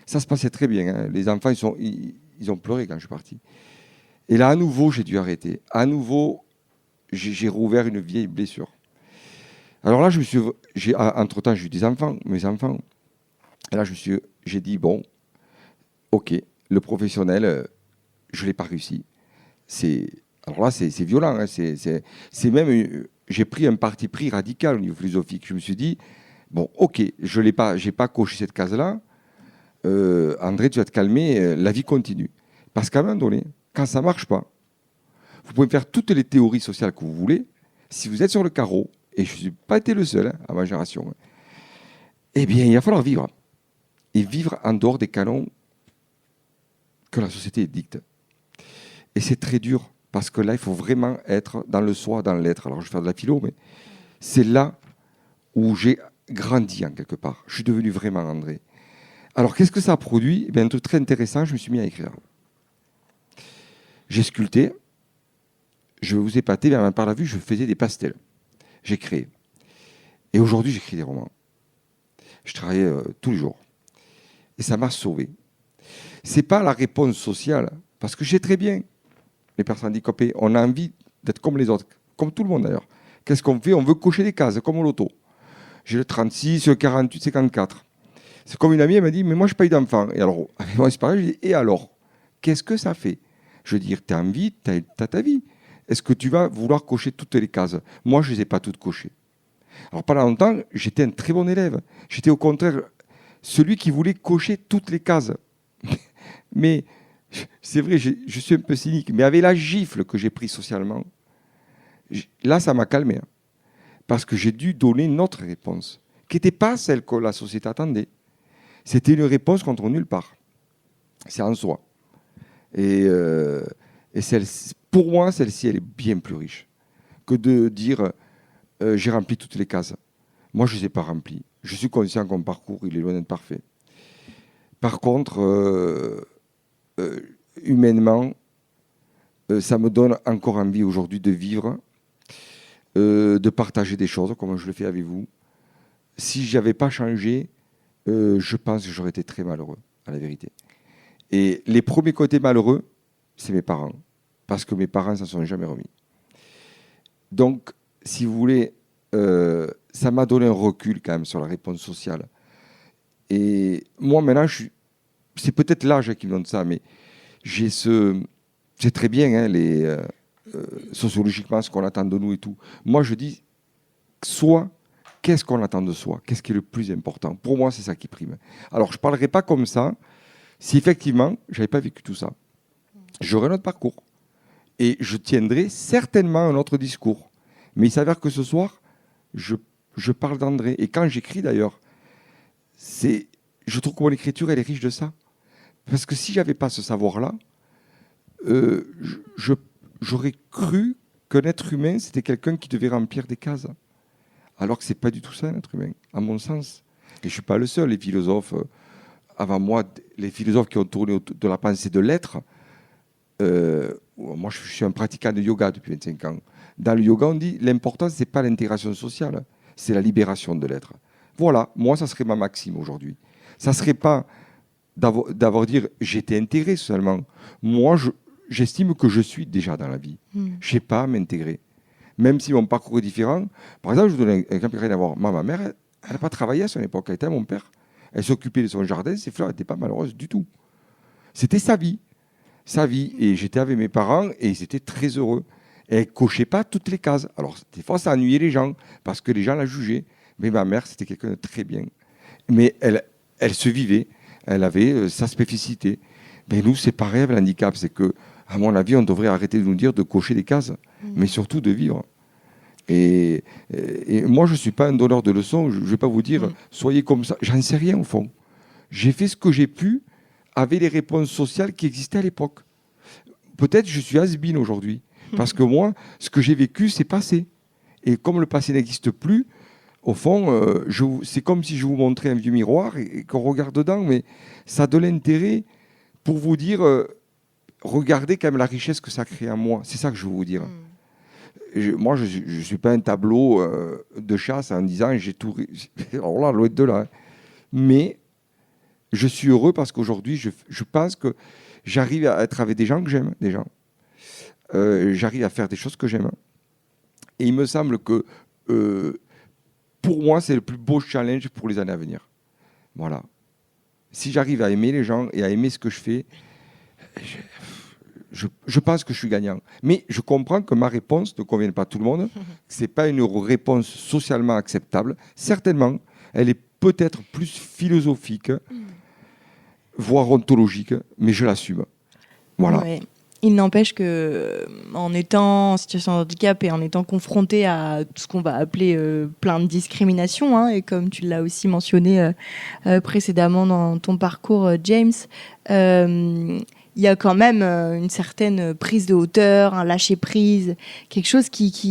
Ça se passait très bien. Hein. Les enfants, ils ont pleuré quand je suis parti. Et là, à nouveau, j'ai dû arrêter. À nouveau, j'ai rouvert une vieille blessure. Alors là, entre-temps, j'ai eu mes enfants. Et là, j'ai dit, bon, ok, le professionnel, je ne l'ai pas réussi. Alors là, c'est violent. Hein. C'est même, j'ai pris un parti pris radical au niveau philosophique. Je me suis dit, bon, ok, je n'ai pas coché cette case-là. André, tu vas te calmer, la vie continue. Parce qu'à un moment donné, quand ça ne marche pas, vous pouvez faire toutes les théories sociales que vous voulez. Si vous êtes sur le carreau, et je n'ai pas été le seul hein, à ma génération, hein, eh bien, il va falloir vivre. Et vivre en dehors des canons que la société dicte. Et c'est très dur, parce que là, il faut vraiment être dans le soi, dans l'être. Alors, je vais faire de la philo, mais c'est là où j'ai grandi, en quelque part. Je suis devenu vraiment André. Alors, qu'est-ce que ça a produit? Eh bien, un truc très intéressant, je me suis mis à écrire. J'ai sculpté. Je vais vous épater, mais par la vue, je faisais des pastels. J'ai créé. Et aujourd'hui, j'écris des romans. Je travaillais tous les jours. Et ça m'a sauvé. Ce n'est pas la réponse sociale, parce que je sais très bien, les personnes handicapées, on a envie d'être comme les autres, comme tout le monde d'ailleurs. Qu'est-ce qu'on fait? On veut cocher des cases, comme au loto. J'ai le 36, le 48, 54. C'est comme une amie, elle m'a dit, mais moi, je n'ai pas eu d'enfant. Et alors, avec moi, c'est pareil, je dis, et alors? Qu'est-ce que ça fait? Je veux dire, tu as envie, tu as ta vie. Est-ce que tu vas vouloir cocher toutes les cases? Moi, je ne les ai pas toutes cochées. Alors, pendant longtemps, j'étais un très bon élève. J'étais au contraire celui qui voulait cocher toutes les cases. Mais c'est vrai, je suis un peu cynique. Mais avec la gifle que j'ai prise socialement, là, ça m'a calmé. Hein. Parce que j'ai dû donner une autre réponse, qui n'était pas celle que la société attendait. C'était une réponse contre nulle part. C'est en soi. Et pour moi, celle-ci, elle est bien plus riche que de dire j'ai rempli toutes les cases. Moi, je ne les ai pas remplies. Je suis conscient que mon parcours, il est loin d'être parfait. Par contre, humainement, ça me donne encore envie aujourd'hui de vivre, de partager des choses comme je le fais avec vous. Si je n'avais pas changé, je pense que j'aurais été très malheureux, à la vérité. Et les premiers côtés malheureux, c'est mes parents. Parce que mes parents ne s'en sont jamais remis. Donc, si vous voulez, ça m'a donné un recul quand même sur la réponse sociale. Et moi, maintenant, c'est peut-être l'âge qui me donne ça, mais c'est très bien, hein, sociologiquement, ce qu'on attend de nous et tout. Moi, je dis, qu'est-ce qu'on attend de soi? Qu'est-ce qui est le plus important? Pour moi, c'est ça qui prime. Alors, je ne parlerai pas comme ça si effectivement, je n'avais pas vécu tout ça. J'aurais un autre parcours. Et je tiendrai certainement un autre discours. Mais il s'avère que ce soir, je parle d'André. Et quand j'écris d'ailleurs, je trouve que mon écriture, elle est riche de ça. Parce que si je n'avais pas ce savoir-là, j'aurais cru qu'un être humain, c'était quelqu'un qui devait remplir des cases. Alors que ce n'est pas du tout ça, un être humain, à mon sens. Et je ne suis pas le seul. Les philosophes, avant moi, les philosophes qui ont tourné autour de la pensée de l'être, moi, je suis un pratiquant de yoga depuis 25 ans. Dans le yoga, on dit l'important, ce n'est pas l'intégration sociale, c'est la libération de l'être. Voilà, moi, ça serait ma maxime aujourd'hui. Ça ne serait pas d'avoir dire j'étais intégré seulement. Moi, j'estime que je suis déjà dans la vie. Je n'ai pas à m'intégrer. Même si mon parcours est différent. Par exemple, je vous donne un exemple qui n'a rien à voir. Ma mère, elle n'a pas travaillé à son époque. Elle était à mon père. Elle s'occupait de son jardin, ses fleurs n'étaient pas malheureuses du tout. C'était sa vie. Sa vie. Et j'étais avec mes parents et ils étaient très heureux. Et elle ne cochait pas toutes les cases. Alors, des fois, ça ennuyait les gens parce que les gens la jugeaient. Mais ma mère, c'était quelqu'un de très bien. Mais elle se vivait. Elle avait sa spécificité. Mais nous, c'est pareil avec l'handicap. C'est que, à mon avis, on devrait arrêter de nous dire de cocher des cases, mais surtout de vivre. Et moi, je ne suis pas un donneur de leçons. Je ne vais pas vous dire, soyez comme ça. J'en sais rien, au fond. J'ai fait ce que j'ai pu avec les réponses sociales qui existaient à l'époque. Peut-être je suis has-been aujourd'hui. Parce que moi, ce que j'ai vécu, c'est passé. Et comme le passé n'existe plus, au fond, c'est comme si je vous montrais un vieux miroir et qu'on regarde dedans, mais ça a de l'intérêt pour vous dire, regardez quand même la richesse que ça crée en moi. C'est ça que je veux vous dire. Moi, je ne suis pas un tableau de chasse en disant j'ai tout. Alors là, loin de là. Mais je suis heureux parce qu'aujourd'hui, je pense que j'arrive à être avec des gens que j'aime, des gens. J'arrive à faire des choses que j'aime. Et il me semble que pour moi, c'est le plus beau challenge pour les années à venir. Voilà. Si j'arrive à aimer les gens et à aimer ce que je fais, je pense que je suis gagnant. Mais je comprends que ma réponse ne convienne pas à tout le monde. Ce n'est pas une réponse socialement acceptable. Certainement, elle est peut-être plus philosophique, voire ontologique, mais je l'assume. Voilà. Ouais. Il n'empêche que, en étant en situation de handicap et en étant confronté à tout ce qu'on va appeler plein de discriminations, hein, et comme tu l'as aussi mentionné précédemment dans ton parcours, James, il y a quand même une certaine prise de hauteur, un lâcher-prise, quelque chose qui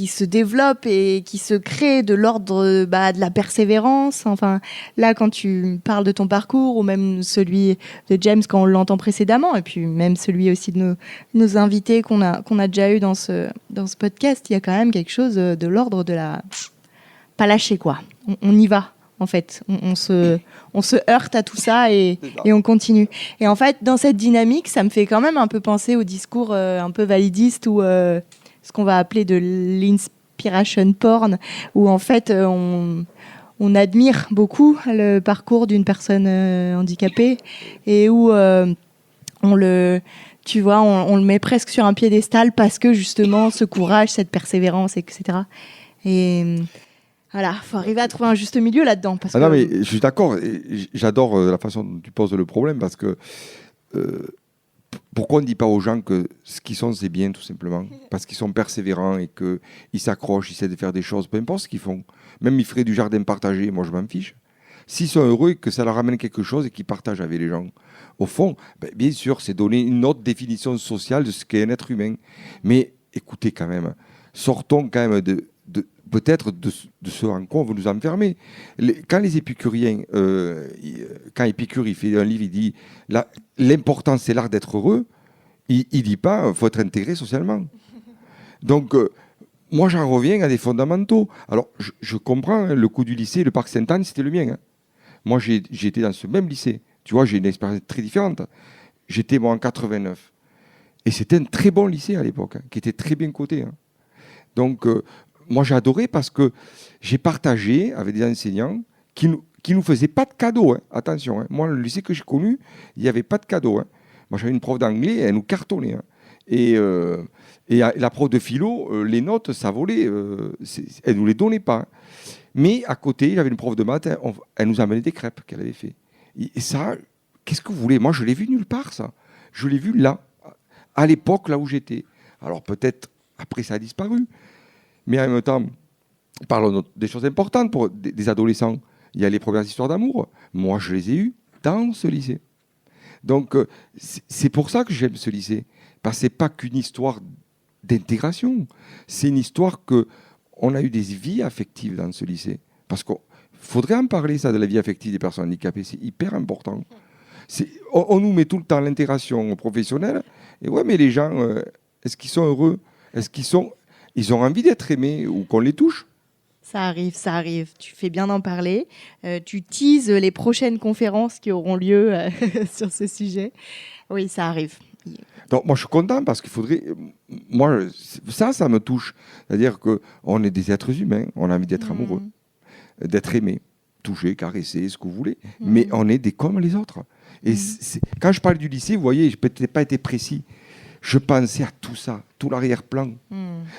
se développe et qui se crée de l'ordre de la persévérance. Enfin, là, quand tu parles de ton parcours, ou même celui de James quand on l'entend précédemment, et puis même celui aussi de nos invités qu'on a déjà eu dans ce podcast, il y a quand même quelque chose de l'ordre de la... Pas lâcher, quoi. On y va, en fait. On se heurte à tout ça et on continue. Et en fait, dans cette dynamique, ça me fait quand même un peu penser au discours un peu validiste ou... ce qu'on va appeler de l'inspiration porn, où en fait on admire beaucoup le parcours d'une personne handicapée et où on le met presque sur un piédestal parce que justement ce courage, cette persévérance, etc. Et voilà, faut arriver à trouver un juste milieu là-dedans. Parce non, mais je suis d'accord. J'adore la façon dont tu poses le problème parce que pourquoi on ne dit pas aux gens que ce qu'ils sont, c'est bien, tout simplement? Parce qu'ils sont persévérants et qu'ils s'accrochent, ils essaient de faire des choses, peu importe ce qu'ils font. Même ils feraient du jardin partagé, moi je m'en fiche. S'ils sont heureux et que ça leur amène quelque chose et qu'ils partagent avec les gens. Au fond, bien sûr, c'est donner une autre définition sociale de ce qu'est un être humain. Mais écoutez quand même, sortons quand même peut-être de ce en quoi on veut nous enfermer. Quand les épicuriens, quand Épicure il fait un livre, il dit l'important c'est l'art d'être heureux, il dit pas il faut être intégré socialement. Donc moi j'en reviens à des fondamentaux. Alors je comprends le coup du lycée, le parc Sainte-Anne c'était le mien. Hein. Moi j'ai été dans ce même lycée. Tu vois, j'ai une expérience très différente. J'étais moi en 89 et c'était un très bon lycée à l'époque, hein, qui était très bien coté. Hein. Donc moi, j'ai adoré parce que j'ai partagé avec des enseignants qui nous faisaient pas de cadeaux. Hein. Attention, hein. Moi, le lycée que j'ai connu, il n'y avait pas de cadeaux. Hein. Moi, j'avais une prof d'anglais, elle nous cartonnait. Hein. Et la prof de philo, les notes, ça volait. Elle ne nous les donnait pas. Hein. Mais à côté, il y avait une prof de maths, elle nous amenait des crêpes qu'elle avait fait. Et ça, qu'est-ce que vous voulez? Moi, je l'ai vu nulle part, ça. Je l'ai vu là, à l'époque, là où j'étais. Alors peut-être, après, ça a disparu. Mais en même temps, parlons des choses importantes pour des adolescents. Il y a les premières histoires d'amour. Moi, je les ai eues dans ce lycée. Donc, c'est pour ça que j'aime ce lycée. Parce que ce n'est pas qu'une histoire d'intégration. C'est une histoire qu'on a eu des vies affectives dans ce lycée. Parce qu'il faudrait en parler, ça, de la vie affective des personnes handicapées. C'est hyper important. On nous met tout le temps l'intégration professionnelle. Et ouais, mais les gens, est-ce qu'ils sont heureux? Est-ce ils ont envie d'être aimés ou qu'on les touche? Ça arrive. Tu fais bien d'en parler. Tu teases les prochaines conférences qui auront lieu sur ce sujet. Oui, ça arrive. Donc, moi, je suis content parce qu'il faudrait... Moi, ça me touche. C'est-à-dire qu'on est des êtres humains. On a envie d'être amoureux, d'être aimé. toucher, caresser, ce que vous voulez. Mais on est des comme les autres. Et quand je parle du lycée, vous voyez, je n'ai peut-être pas été précis. Je pensais à tout ça, tout l'arrière-plan.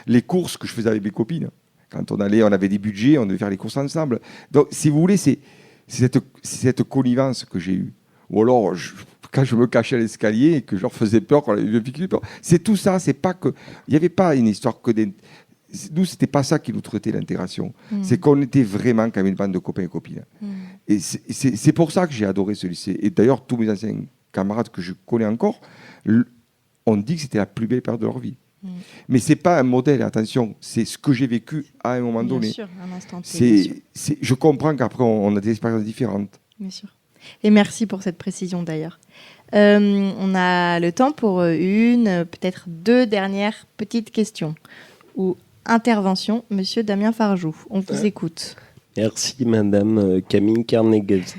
Les courses que je faisais avec mes copines. Quand on avait des budgets, on devait faire les courses ensemble. Donc, si vous voulez, c'est cette connivence que j'ai eue. Ou alors, quand je me cachais à l'escalier et que je leur faisais peur, quand ils me piquaient peur. C'est tout ça, c'est pas que... Il n'y avait pas une histoire que des... Nous, c'était pas ça qui nous traitait l'intégration. C'est qu'on était vraiment comme une bande de copains et copines. Et c'est pour ça que j'ai adoré ce lycée. Et d'ailleurs, tous mes anciens camarades que je connais encore, on dit que c'était la plus belle période de leur vie. Mais ce n'est pas un modèle, attention, c'est ce que j'ai vécu à un moment donné. Bien sûr, un instant T. Je comprends qu'après, on a des expériences différentes. Bien sûr. Et merci pour cette précision d'ailleurs. On a le temps pour peut-être 2 dernières petites questions ou interventions. Monsieur Damien Farjou, on vous écoute. Merci Madame Camille Carnegie.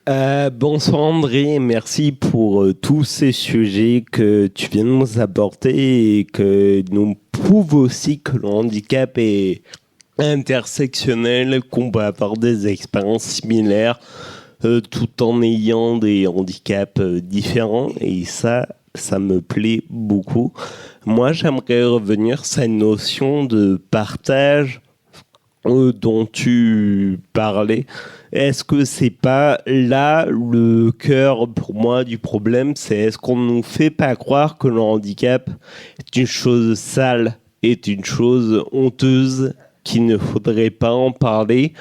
Bonsoir André, merci pour tous ces sujets que tu viens de nous apporter et que nous prouvent aussi que le handicap est intersectionnel, qu'on peut avoir des expériences similaires tout en ayant des handicaps différents, et ça me plaît beaucoup. Moi j'aimerais revenir sur cette notion de partage dont tu parlais. Est-ce que c'est pas là le cœur pour moi du problème? C'est est-ce qu'on nous fait pas croire que le handicap est une chose sale, est une chose honteuse, qu'il ne faudrait pas en parler,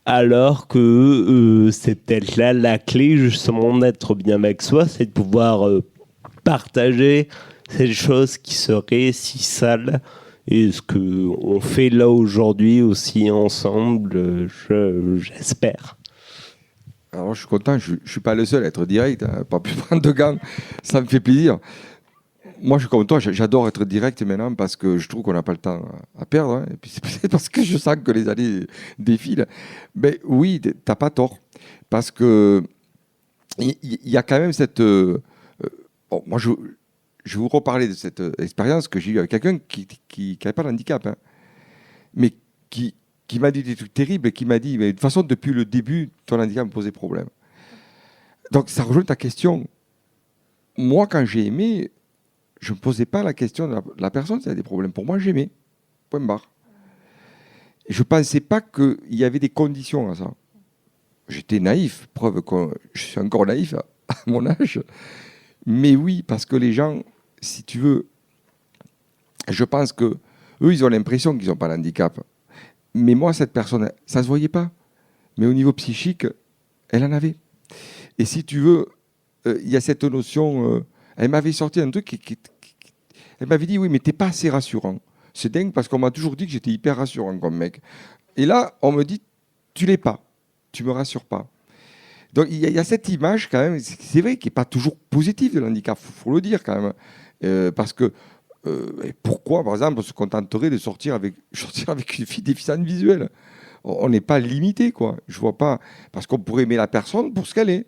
alors que c'est peut-être là la clé justement d'être bien avec soi, c'est de pouvoir partager ces choses qui seraient si sales. Et ce qu'on fait là aujourd'hui aussi ensemble, j'espère. Alors je suis content, je ne suis pas le seul à être direct, hein, pas pu prendre de gants, ça me fait plaisir. Moi je suis comme toi, j'adore être direct maintenant parce que je trouve qu'on n'a pas le temps à perdre. Hein, et puis c'est peut-être parce que je sens que les années défilent. Mais oui, tu n'as pas tort. Parce que il y a quand même cette... bon, moi je vais vous reparler de cette expérience que j'ai eue avec quelqu'un qui n'avait pas de handicap, hein, mais qui m'a dit des trucs terribles et qui m'a dit, mais de toute façon, depuis le début, ton handicap me posait problème. Donc, ça rejoint ta question. Moi, quand j'ai aimé, je ne me posais pas la question de la personne si elle a des problèmes. Pour moi, j'aimais. Point barre. Et je ne pensais pas qu'il y avait des conditions à ça. J'étais naïf, preuve que je suis encore naïf à mon âge. Mais oui, parce que les gens, si tu veux, je pense que eux, ils ont l'impression qu'ils n'ont pas d'handicap. Mais moi, cette personne, ça ne se voyait pas. Mais au niveau psychique, elle en avait. Et si tu veux, il y a cette notion... elle m'avait sorti un truc elle m'avait dit, oui, mais tu n'es pas assez rassurant. C'est dingue parce qu'on m'a toujours dit que j'étais hyper rassurant comme mec. Et là, on me dit, tu l'es pas. Tu me rassures pas. Donc il y a cette image quand même, c'est vrai, qui n'est pas toujours positive de l'handicap, il faut le dire quand même. Parce que pourquoi, par exemple, on se contenterait de sortir avec une fille déficiente visuelle? On n'est pas limité, quoi. Je vois pas, parce qu'on pourrait aimer la personne pour ce qu'elle est,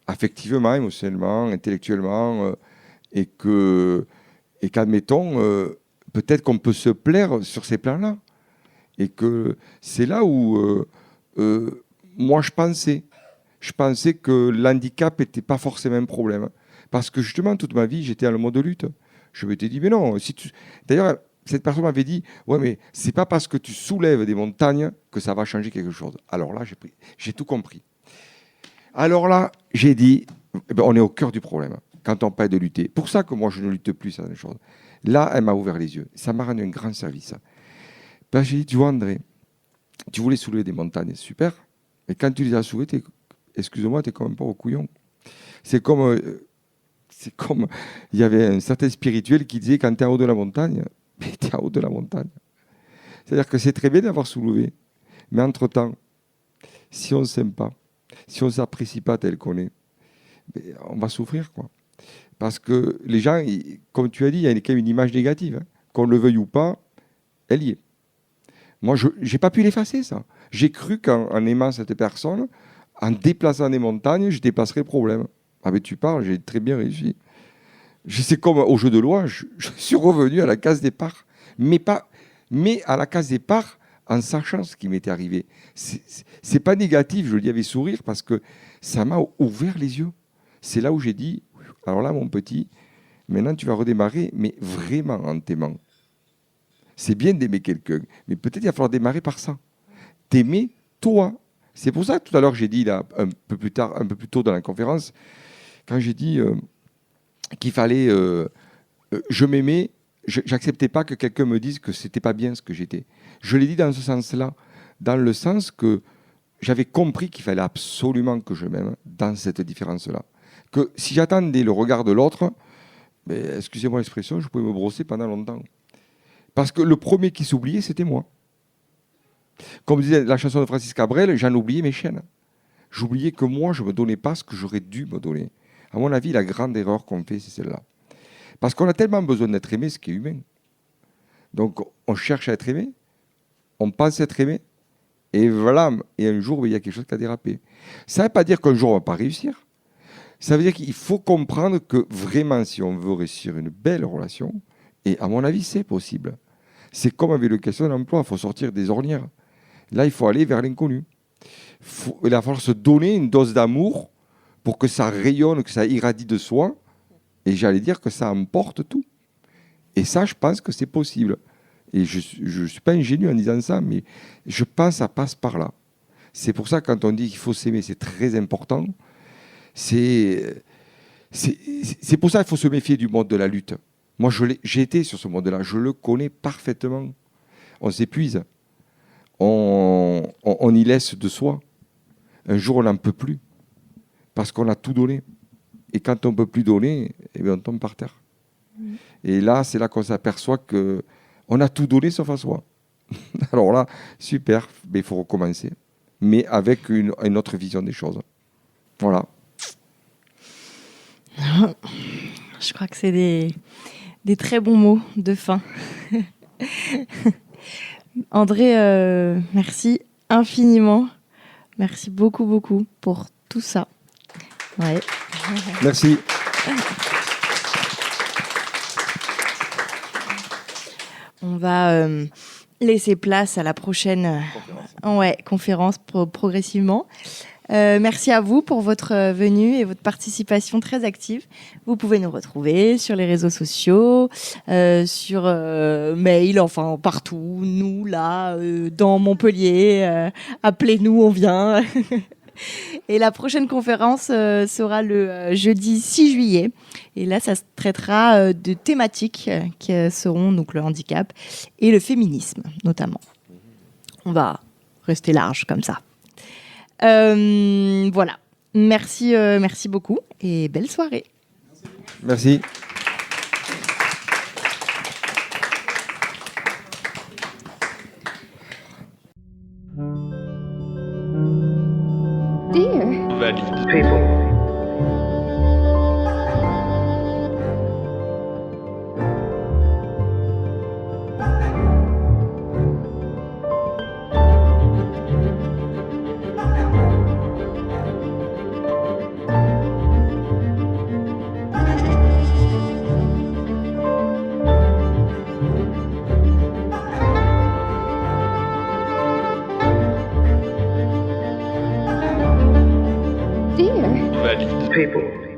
affectivement, émotionnellement, intellectuellement, et qu'admettons, peut-être qu'on peut se plaire sur ces plans-là. Et que c'est là où moi je pensais que l'handicap n'était pas forcément un problème. Parce que justement, toute ma vie, j'étais dans le mode de lutte. Je m'étais dit, mais non. D'ailleurs, cette personne m'avait dit, ouais, mais c'est pas parce que tu soulèves des montagnes que ça va changer quelque chose. Alors là, j'ai tout compris. Alors là, j'ai dit, eh ben, on est au cœur du problème quand on parle de lutter. Pour ça que moi, je ne lutte plus sur cette chose. Là, elle m'a ouvert les yeux. Ça m'a rendu un grand service. Ben, j'ai dit, tu vois, André, tu voulais soulever des montagnes, super. Mais quand tu les as soulevées, excuse-moi, tu n'es quand même pas au couillon. C'est comme il y avait un certain spirituel qui disait, quand tu es en haut de la montagne, tu es en haut de la montagne. C'est-à-dire que c'est très bien d'avoir soulevé. Mais entre-temps, si on ne s'aime pas, si on ne s'apprécie pas tel qu'on est, on va souffrir, quoi. Parce que les gens, comme tu as dit, il y a quand même une image négative. Hein. Qu'on le veuille ou pas, elle y est. Moi, je n'ai pas pu l'effacer, ça. J'ai cru qu'en aimant cette personne, en déplaçant des montagnes, je déplacerais le problème. Ah mais tu parles, j'ai très bien réussi. C'est comme au jeu de loi, je suis revenu à la case départ. Mais à la case départ en sachant ce qui m'était arrivé. C'est pas négatif, je le dis avec sourire, parce que ça m'a ouvert les yeux. C'est là où j'ai dit, alors là, mon petit, maintenant tu vas redémarrer, mais vraiment en t'aimant. C'est bien d'aimer quelqu'un, mais peut-être il va falloir démarrer par ça. T'aimer toi. C'est pour ça que tout à l'heure j'ai dit, là, un peu plus tôt dans la conférence, quand j'ai dit qu'il fallait, je m'aimais, j'acceptais pas que quelqu'un me dise que c'était pas bien ce que j'étais. Je l'ai dit dans ce sens-là, dans le sens que j'avais compris qu'il fallait absolument que je m'aime dans cette différence-là. Que si j'attendais le regard de l'autre, ben, excusez-moi l'expression, je pouvais me brosser pendant longtemps. Parce que le premier qui s'oubliait, c'était moi. Comme disait la chanson de Francis Cabrel, j'en oubliais mes chaînes. J'oubliais que moi, je ne me donnais pas ce que j'aurais dû me donner. À mon avis, la grande erreur qu'on fait, c'est celle-là. Parce qu'on a tellement besoin d'être aimé, ce qui est humain. Donc, on cherche à être aimé, on pense être aimé, et voilà, et un jour, il y a quelque chose qui a dérapé. Ça ne veut pas dire qu'un jour, on ne va pas réussir. Ça veut dire qu'il faut comprendre que vraiment, si on veut réussir une belle relation, et à mon avis, c'est possible. C'est comme avec le question de l'emploi, il faut sortir des ornières. Là, il faut aller vers l'inconnu. Il va falloir se donner une dose d'amour pour que ça rayonne, que ça irradie de soi. Et j'allais dire que ça emporte tout. Et ça, je pense que c'est possible. Et je ne suis pas ingénu en disant ça, mais je pense que ça passe par là. C'est pour ça que quand on dit qu'il faut s'aimer, c'est très important. C'est pour ça qu'il faut se méfier du monde de la lutte. Moi, j'ai été sur ce monde-là, je le connais parfaitement. On s'épuise, on y laisse de soi. Un jour, on n'en peut plus, parce qu'on a tout donné. Et quand on ne peut plus donner, eh bien, on tombe par terre. Et là, c'est là qu'on s'aperçoit qu'on a tout donné sauf à soi. Alors là, super, mais il faut recommencer. Mais avec une autre vision des choses. Voilà. Je crois que c'est des très bons mots de fin. André, merci infiniment. Merci beaucoup, beaucoup pour tout ça. Ouais. Merci. On va laisser place à la prochaine conférence progressivement. Merci à vous pour votre venue et votre participation très active. Vous pouvez nous retrouver sur les réseaux sociaux, sur mail, enfin partout, nous là, dans Montpellier, appelez-nous, on vient. Et la prochaine conférence sera le jeudi 6 juillet. Et là, ça se traitera de thématiques qui seront donc le handicap et le féminisme, notamment. On va rester large comme ça. Voilà. Merci beaucoup et belle soirée. Merci. Dear Valid people. dear Valid people.